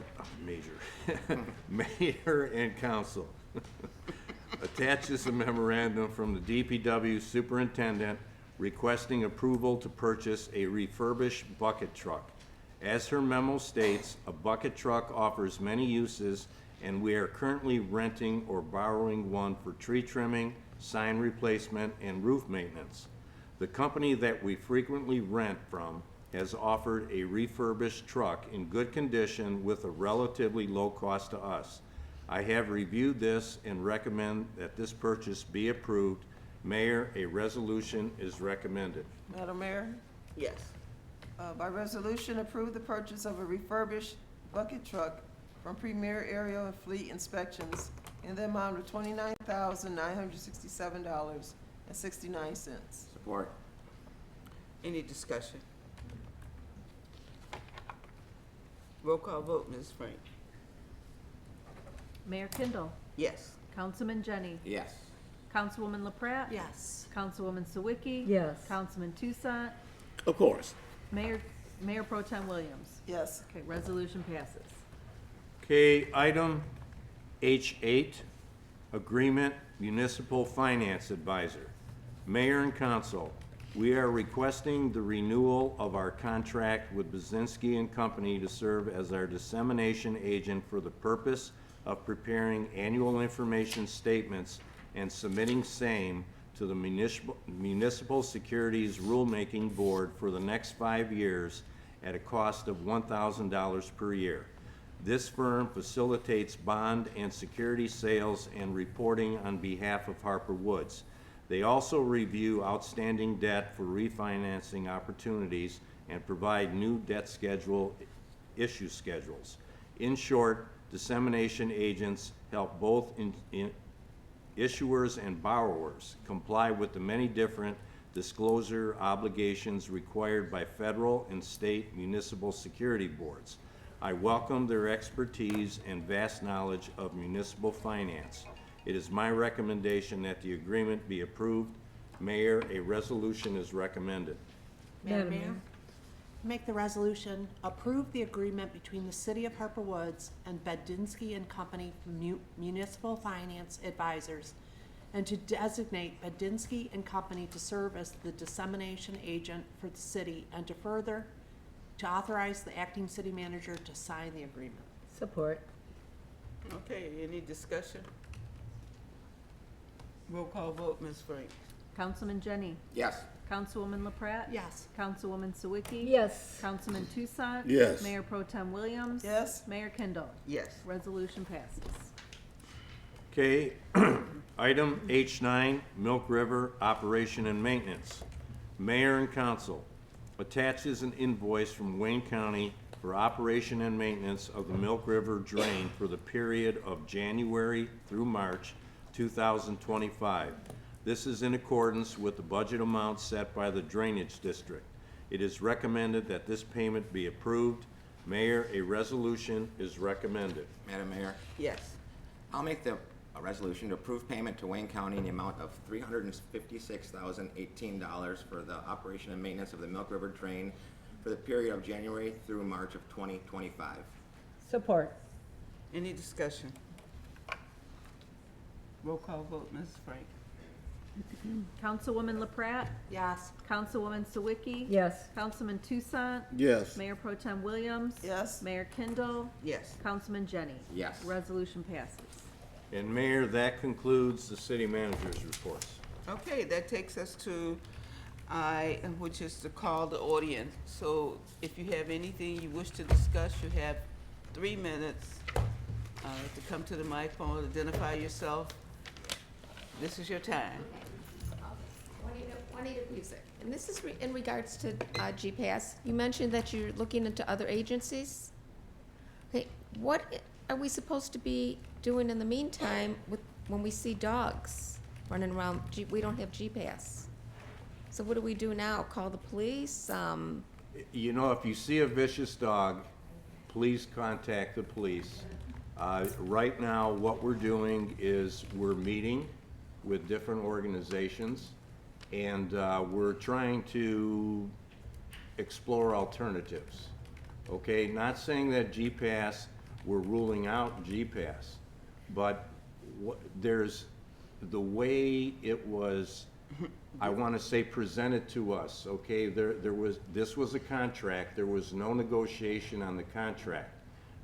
and council attaches a memorandum from the DPW superintendent requesting approval to purchase a refurbished bucket truck. As her memo states, a bucket truck offers many uses, and we are currently renting or borrowing one for tree trimming, sign replacement, and roof maintenance. The company that we frequently rent from has offered a refurbished truck in good condition with a relatively low cost to us. I have reviewed this and recommend that this purchase be approved. Mayor, a resolution is recommended. Madam Mayor, Yes. by resolution, approve the purchase of a refurbished bucket truck from Premier Aerial and Fleet Inspections in the amount of $29,967.69. Support. Any discussion? Roll call vote, Ms. Frank. Mayor Kindle? Yes. Councilman Jenny? Yes. Councilwoman LaPrat? Yes. Councilwoman Sawicki? Yes. Councilman Toussaint? Of course. Mayor Pro Tem Williams? Yes. Okay, resolution passes. Okay, item H8, agreement municipal finance advisor. Mayor and council, we are requesting the renewal of our contract with Bazinski and Company to serve as our dissemination agent for the purpose of preparing annual information statements and submitting same to the Municipal Securities Rulemaking Board for the next 5 years at a cost of $1,000 per year. This firm facilitates bond and security sales and reporting on behalf of Harper Woods. They also review outstanding debt for refinancing opportunities and provide new debt issue schedules. In short, dissemination agents help both issuers and borrowers comply with the many different disclosure obligations required by federal and state municipal security boards. I welcome their expertise and vast knowledge of municipal finance. It is my recommendation that the agreement be approved. Mayor, a resolution is recommended. Madam Mayor, make the resolution, approve the agreement between the City of Harper Woods and Bedinsky and Company Municipal Finance Advisors, and to designate Bedinsky and Company to serve as the dissemination agent for the city, and to further, to authorize the acting city manager to sign the agreement. Support. Okay, any discussion? Roll call vote, Ms. Frank. Councilman Jenny? Yes. Councilwoman LaPrat? Yes. Councilwoman Sawicki? Yes. Councilman Toussaint? Yes. Mayor Pro Tem Williams? Yes. Mayor Kindle? Yes. Resolution passes. Okay, item H9, Milk River Operation and Maintenance. Mayor and council attaches an invoice from Wayne County for operation and maintenance of the Milk River Drain for the period of January through March 2025. This is in accordance with the budget amount set by the Drainage District. It is recommended that this payment be approved. Mayor, a resolution is recommended. Madam Mayor, Yes. I'll make a resolution to approve payment to Wayne County in the amount of $356,018 for the operation and maintenance of the Milk River Drain for the period of January through March of 2025. Support. Any discussion? Roll call vote, Ms. Frank. Councilwoman LaPrat? Yes. Councilwoman Sawicki? Yes. Councilman Toussaint? Yes. Mayor Pro Tem Williams? Yes. Mayor Kindle? Yes. Councilman Jenny? Yes. Resolution passes. And Mayor, that concludes the city manager's reports. Okay, that takes us to which is to call the audience. So if you have anything you wish to discuss, you have 3 minutes to come to the microphone, identify yourself. This is your time. Juanita Busick. And this is in regards to GPAS. You mentioned that you're looking into other agencies. Okay, what are we supposed to be doing in the meantime when we see dogs running around? We don't have GPAS. So what do we do now? Call the police? You know, if you see a vicious dog, please contact the police. Right now, what we're doing is we're meeting with different organizations, and we're trying to explore alternatives. Okay, not saying that GPAS, we're ruling out GPAS, but there's the way it was, I want to say, presented to us. Okay, this was a contract. There was no negotiation on the contract.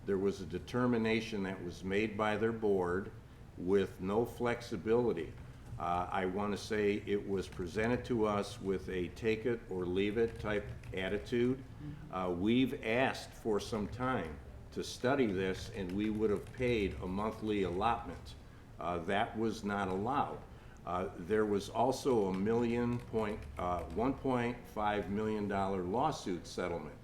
There was a determination that was made by their board with no flexibility. I want to say it was presented to us with a take it or leave it type attitude. We've asked for some time to study this, and we would have paid a monthly allotment. That was not allowed. There was also a $1.5 million lawsuit settlement,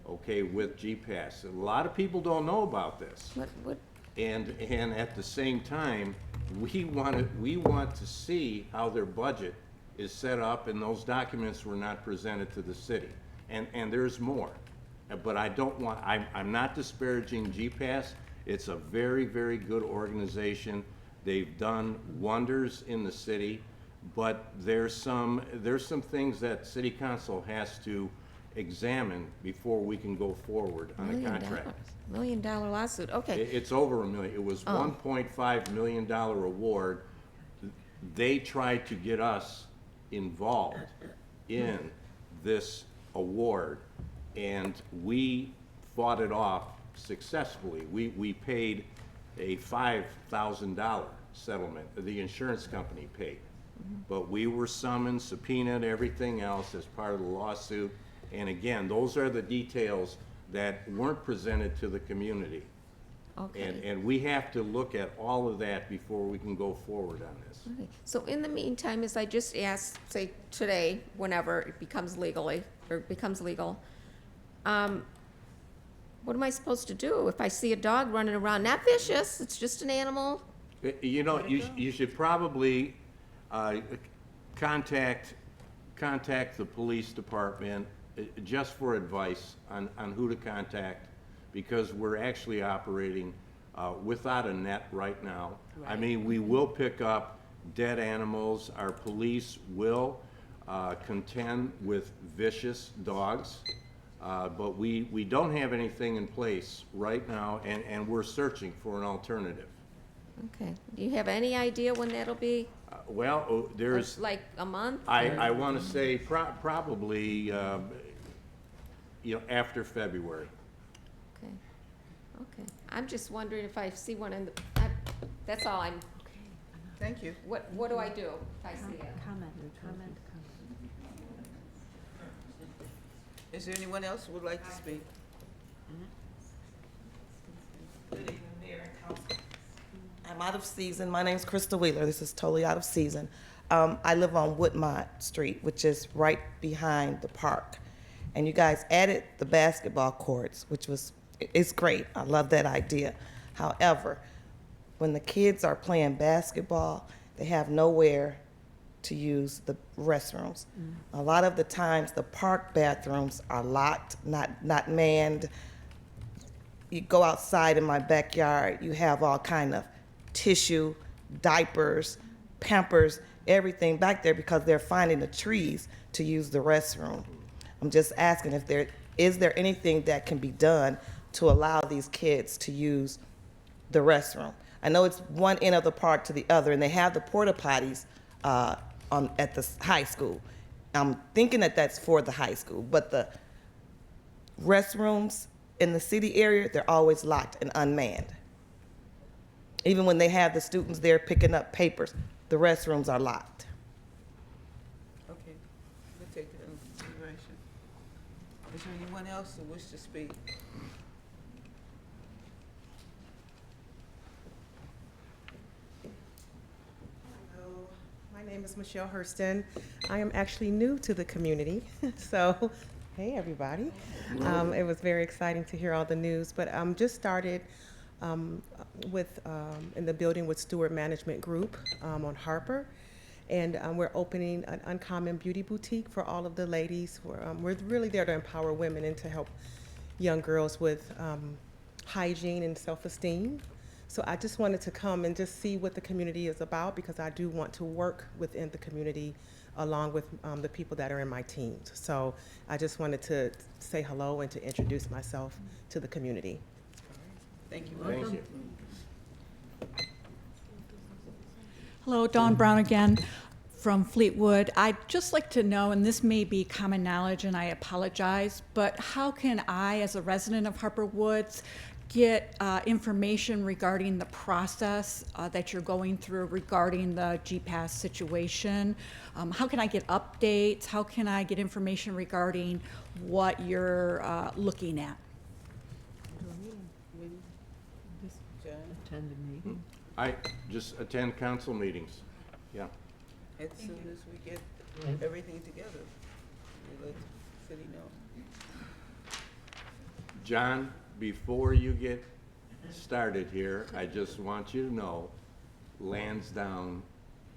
okay, with GPAS. A lot of people don't know about this. What? And at the same time, we want to see how their budget is set up, and those documents were not presented to the city. And there's more. But I'm not disparaging GPAS. It's a very, very good organization. They've done wonders in the city, but there's some things that City Council has to examine before we can go forward on the contract. $1 million lawsuit, okay. It's over $1 million. It was $1.5 million award. They tried to get us involved in this award, and we fought it off successfully. We paid a $5,000 settlement. The insurance company paid. But we were summoned, subpoenaed, everything else as part of the lawsuit. And again, those are the details that weren't presented to the community. Okay. And we have to look at all of that before we can go forward on this. Okay. So in the meantime, as I just asked, say today, whenever it becomes legal, what am I supposed to do if I see a dog running around? Not vicious, it's just an animal. You know, you should probably contact the police department just for advice on who to contact, because we're actually operating without a net right now. Right. I mean, we will pick up dead animals. Our police will contend with vicious dogs. But we don't have anything in place right now, and we're searching for an alternative. Okay. Do you have any idea when that'll be? Well, there's... Like a month? I want to say probably, after February. Okay. Okay. I'm just wondering if I see one in the, that's all I'm... Thank you. What do I do if I see it? Comment. Is there anyone else who would like to speak? Good evening, Mayor and Council. I'm out of season. My name's Krista Wheeler. This is totally out of season. I live on Woodmont Street, which is right behind the park. And you guys added the basketball courts, which it's great. I love that idea. However, when the kids are playing basketball, they have nowhere to use the restrooms. A lot of the times the park bathrooms are locked, not manned. You go outside in my backyard, you have all kind of tissue, diapers, Pampers, everything back there because they're finding the trees to use the restroom. I'm just asking is there anything that can be done to allow these kids to use the restroom? I know it's one end of the park to the other, and they have the porta potties at the high school. I'm thinking that that's for the high school, but the restrooms in the city area, they're always locked and unmanned. Even when they have the students there picking up papers, the restrooms are locked. Okay, we'll take it into consideration. Is there anyone else who wish to speak? Hello, my name is Michelle Hurston. I am actually new to the community, so hey everybody. It was very exciting to hear all the news, but just started in the building with Stewart Management Group on Harper, and we're opening an Uncommon Beauty Boutique for all of the ladies. We're really there to empower women and to help young girls with hygiene and self-esteem. So I just wanted to come and just see what the community is about, because I do want to work within the community along with the people that are in my teams. So I just wanted to say hello and to introduce myself to the community. Thank you. Thank you. Hello, Dawn Brown again from Fleetwood. I'd just like to know, and this may be common knowledge and I apologize, but how can I, as a resident of Harper Woods, get information regarding the process that you're going through regarding the GPAS situation? How can I get updates? How can I get information regarding what you're looking at? Attend a meeting. I just attend council meetings, yeah. As soon as we get everything together, we'll let the city know. John, before you get started here, I just want you to know Lansdowne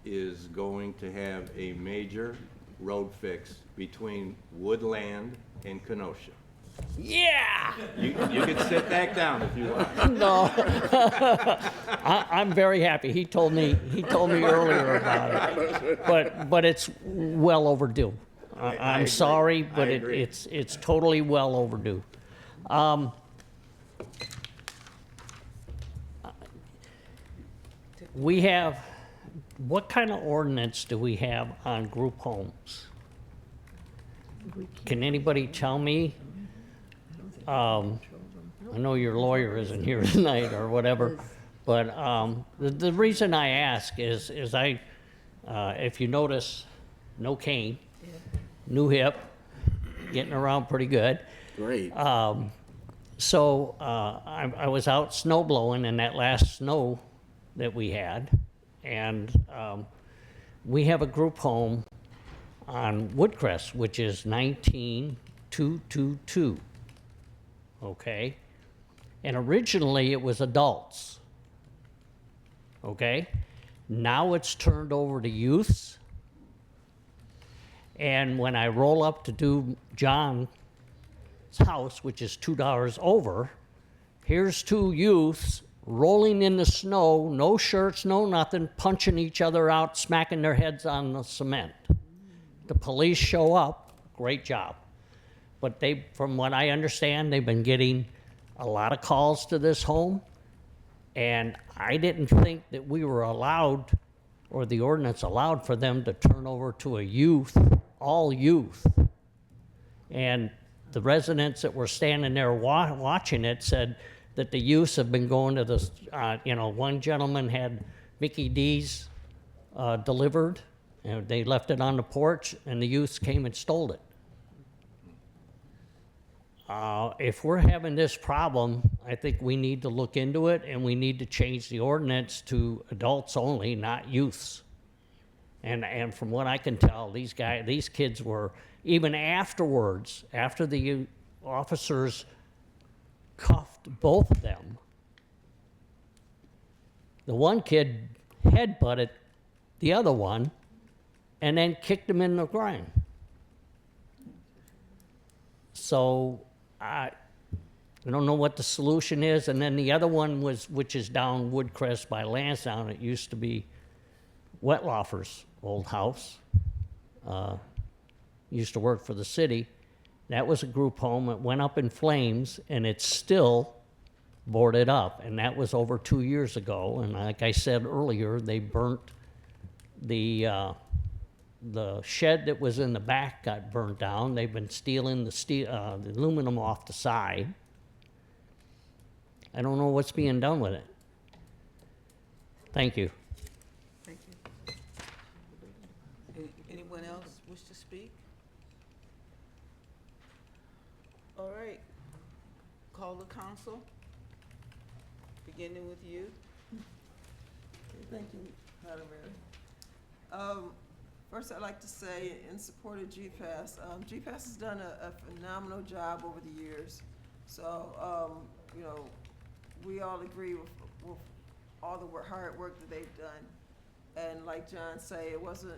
is going to have a major road fix between Woodland and Kenosha. Yeah! You can sit back down if you want. No. I'm very happy. He told me earlier about it. But it's well overdue. I'm agree. sorry, but I agree. it's totally well overdue. We have, what kind of ordinance do we have on group homes? Can anybody tell me? I know your lawyer isn't here tonight or whatever, but the reason I ask is if you notice, no cane, new hip, getting around pretty good. Great. So I was out snow blowing in that last snow that we had, and we have a group home on Woodcrest, which is 19222. Okay? And originally it was adults. Okay? Now it's turned over to youths. And when I roll up to do John's house, which is $2 over, here's two youths rolling in the snow, no shirts, no nothing, punching each other out, smacking their heads on the cement. The police show up, great job. But they, from what I understand, they've been getting a lot of calls to this home, and I didn't think that we were allowed, or the ordinance allowed for them to turn over to a youth, all youth. And the residents that were standing there watching it said that the youths have been going to this, one gentleman had Mickey D's delivered, and they left it on the porch, and the youths came and stole it. If we're having this problem, I think we need to look into it, and we need to change the ordinance to adults only, not youths. And from what I can tell, these kids were, even afterwards, after the officers cuffed both of them, the one kid headbutted the other one and then kicked him in the groin. So I don't know what the solution is. And then the other one was, which is down Woodcrest by Lansdowne. It used to be Wetlaufer's old house. Used to work for the city. That was a group home. It went up in flames, and it's still boarded up. And that was over 2 years ago. And like I said earlier, they burnt the the shed that was in the back got burnt down. They've been stealing the aluminum off the side. I don't know what's being done with it. Thank you. Thank you. Anyone else wish to speak? All right. Call the council, beginning with you. Okay, thank you, Madam Mayor. First, I'd like to say in support of GPAS, GPAS has done a phenomenal job over the years. So, you know, we all agree with all the hard work that they've done. And like John say, it wasn't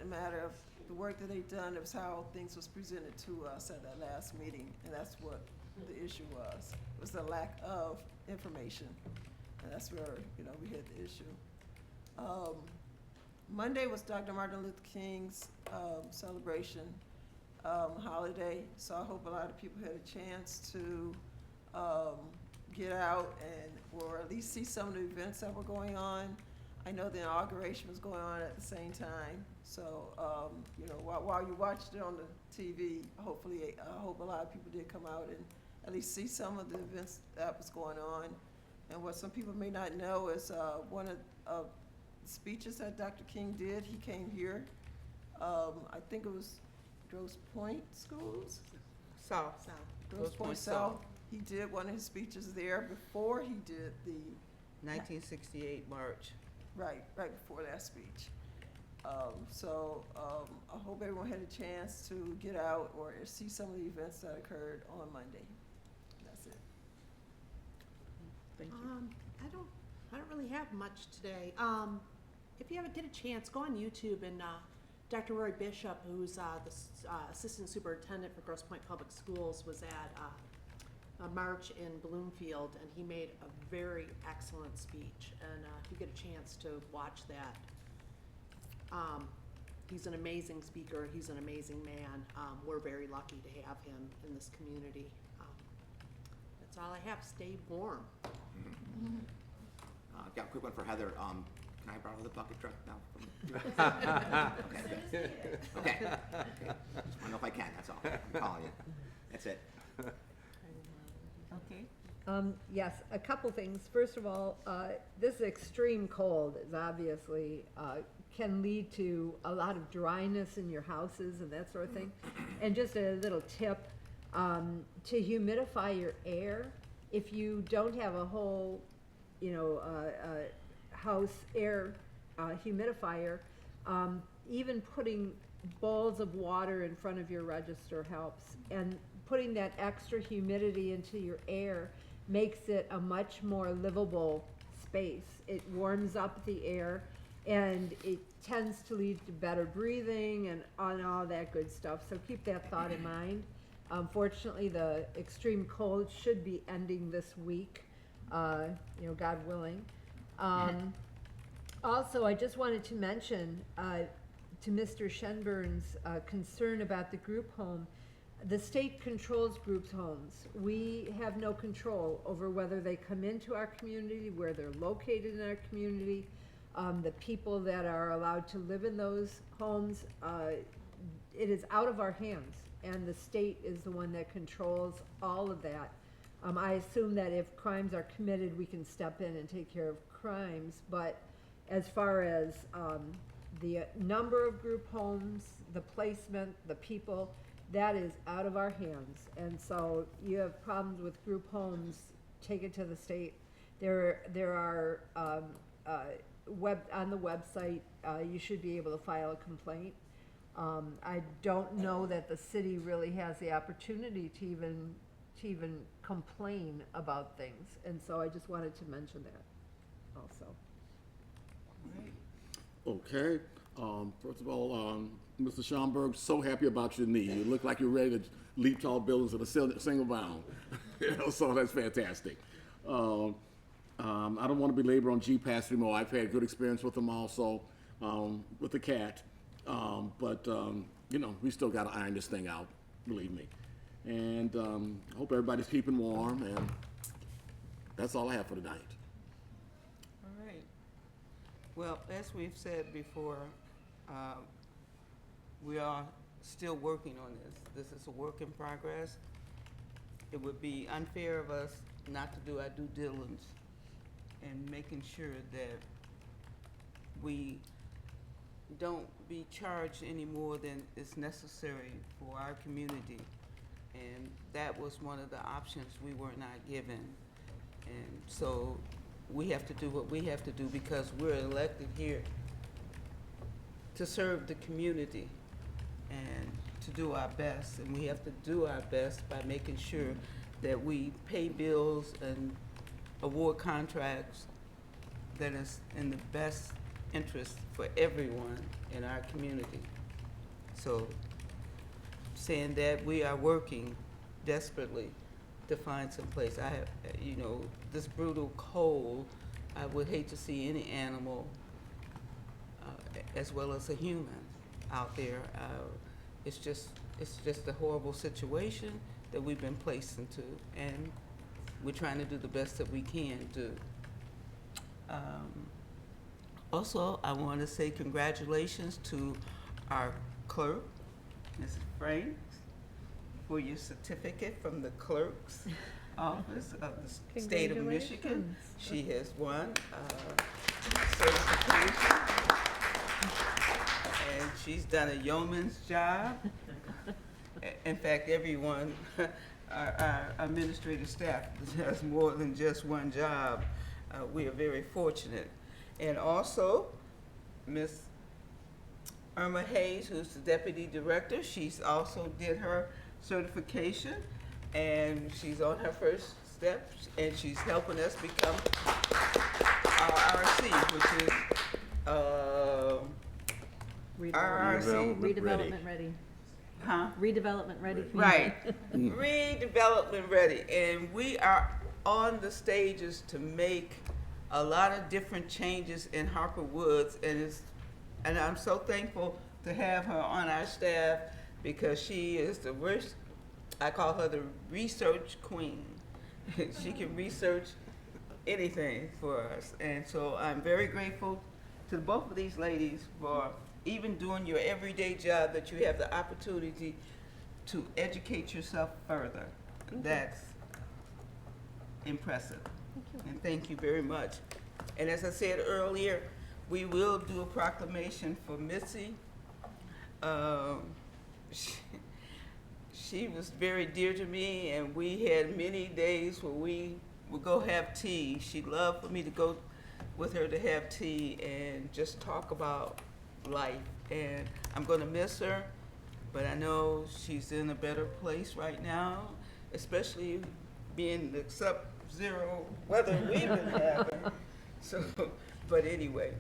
a matter of the work that they've done, it was how things was presented to us at that last meeting, and that's what the issue was. It was the lack of information, and that's where, you know, we had the issue. Monday was Dr. Martin Luther King's celebration holiday, so I hope a lot of people had a chance to get out or at least see some of the events that were going on. I know the inauguration was going on at the same time, so you know, while you watched it on the TV, hopefully, I hope a lot of people did come out and at least see some of the events that was going on. And what some people may not know is one of the speeches that Dr. King did, he came here. I think it was Grosse Pointe Schools? South. Grosse Pointe South. He did one of his speeches there before he did the 1968 March. Right before that speech. So I hope everyone had a chance to get out or see some of the events that occurred on Monday. That's it. Thank you. I don't really have much today. If you ever get a chance, go on YouTube and Dr. Roy Bishop, who's the assistant superintendent for Grosse Pointe Public Schools, was at a march in Bloomfield, and he made a very excellent speech. And if you get a chance to watch that, he's an amazing speaker. He's an amazing man. We're very lucky to have him in this community. That's all I have. Stay warm. Got a quick one for Heather. Can I borrow the bucket truck now? Okay, good. Okay. Just want to know if I can, that's all. I'm calling you. That's it. Okay. Yes, a couple things. First of all, this extreme cold is obviously can lead to a lot of dryness in your houses and that sort of thing. And just a little tip, to humidify your air, if you don't have a whole, you know, house air humidifier, even putting bowls of water in front of your register helps. And putting that extra humidity into your air makes it a much more livable space. It warms up the air, and it tends to lead to better breathing and all that good stuff. So keep that thought in mind. Fortunately, the extreme cold should be ending this week, you know, God willing. Also, I just wanted to mention to Mr. Shenburn's concern about the group home. The state controls group homes. We have no control over whether they come into our community, where they're located in our community, the people that are allowed to live in those homes. It is out of our hands, and the state is the one that controls all of that. I assume that if crimes are committed, we can step in and take care of crimes, but as far as the number of group homes, the placement, the people, that is out of our hands. And so you have problems with group homes, take it to the state. There are on the website, you should be able to file a complaint. I don't know that the city really has the opportunity to even complain about things, and so I just wanted to mention that also. Okay. First of all, Mr. Schomburg, so happy about your knee. You look like you're ready to leap tall buildings in a single bound. You know, so that's fantastic. I don't want to belabor on GPAS anymore. I've had good experience with them also, with the cat. But you know, we still got to iron this thing out, believe me. And I hope everybody's keeping warm, and that's all I have for tonight. All right. Well, as we've said before, we are still working on this. This is a work in progress. It would be unfair of us not to do our due diligence in making sure that we don't be charged any more than is necessary for our community. And that was one of the options we were not given. And so we have to do what we have to do because we're elected here to serve the community and to do our best. And we have to do our best by making sure that we pay bills and award contracts that is in the best interest for everyone in our community. So saying that, we are working desperately to find some place. I have, you know, this brutal cold, I would hate to see any animal as well as a human out there. It's just a horrible situation that we've been placed into, and we're trying to do the best that we can do. Also, I want to say congratulations to our clerk, Mrs. Franks, for your certificate from the clerk's office of the state of Michigan. She has won certification, and she's done a yeoman's job. In fact, everyone, our administrative staff has more than just one job. We are very fortunate. And also, Ms. Irma Hayes, who's the deputy director, she's also did her certification, and she's on her first step, and she's helping us become our RRC, which is RRC. Redevelopment ready. Huh? Redevelopment ready. Right. Redevelopment ready. And we are on the stages to make a lot of different changes in Harper Woods, and I'm so thankful to have her on our staff because she is I call her the research queen. She can research anything for us. And so I'm very grateful to both of these ladies for even doing your everyday job, that you have the opportunity to educate yourself further. That's impressive. And thank you very much. And as I said earlier, we will do a proclamation for Missy. She was very dear to me, and we had many days where we would go have tea. She loved for me to go with her to have tea and just talk about life. And I'm gonna miss her, but I know she's in a better place right now, especially being the sub-zero weather we've been having. So, but anyway,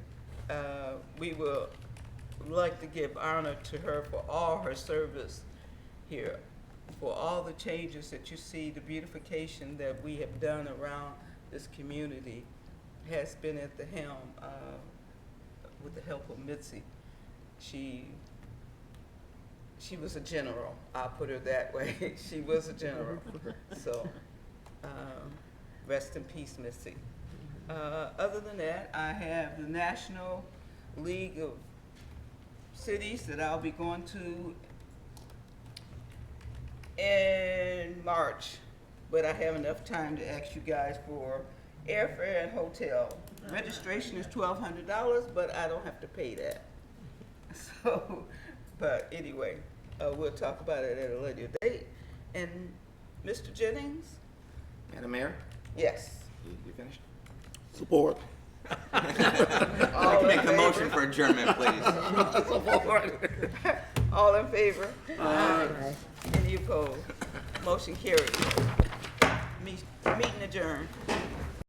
we will like to give honor to her for all her service here, for all the changes that you see, the beautification that we have done around this community has been at the helm with the help of Mitzi. She was a general, I'll put her that way. She was a general. So rest in peace, Mitzi. Other than that, I have the National League of Cities that I'll be going to in March, but I have enough time to ask you guys for airfare and hotel. Registration is $1,200, but I don't have to pay that. So, but anyway, we'll talk about it at a later date. And Mr. Jennings? Madam Mayor? Yes. You finished? Support. I'd like to make the motion for adjournment, please. Support. All in favor? Aye. Any opposed? Motion carried. Meeting adjourned.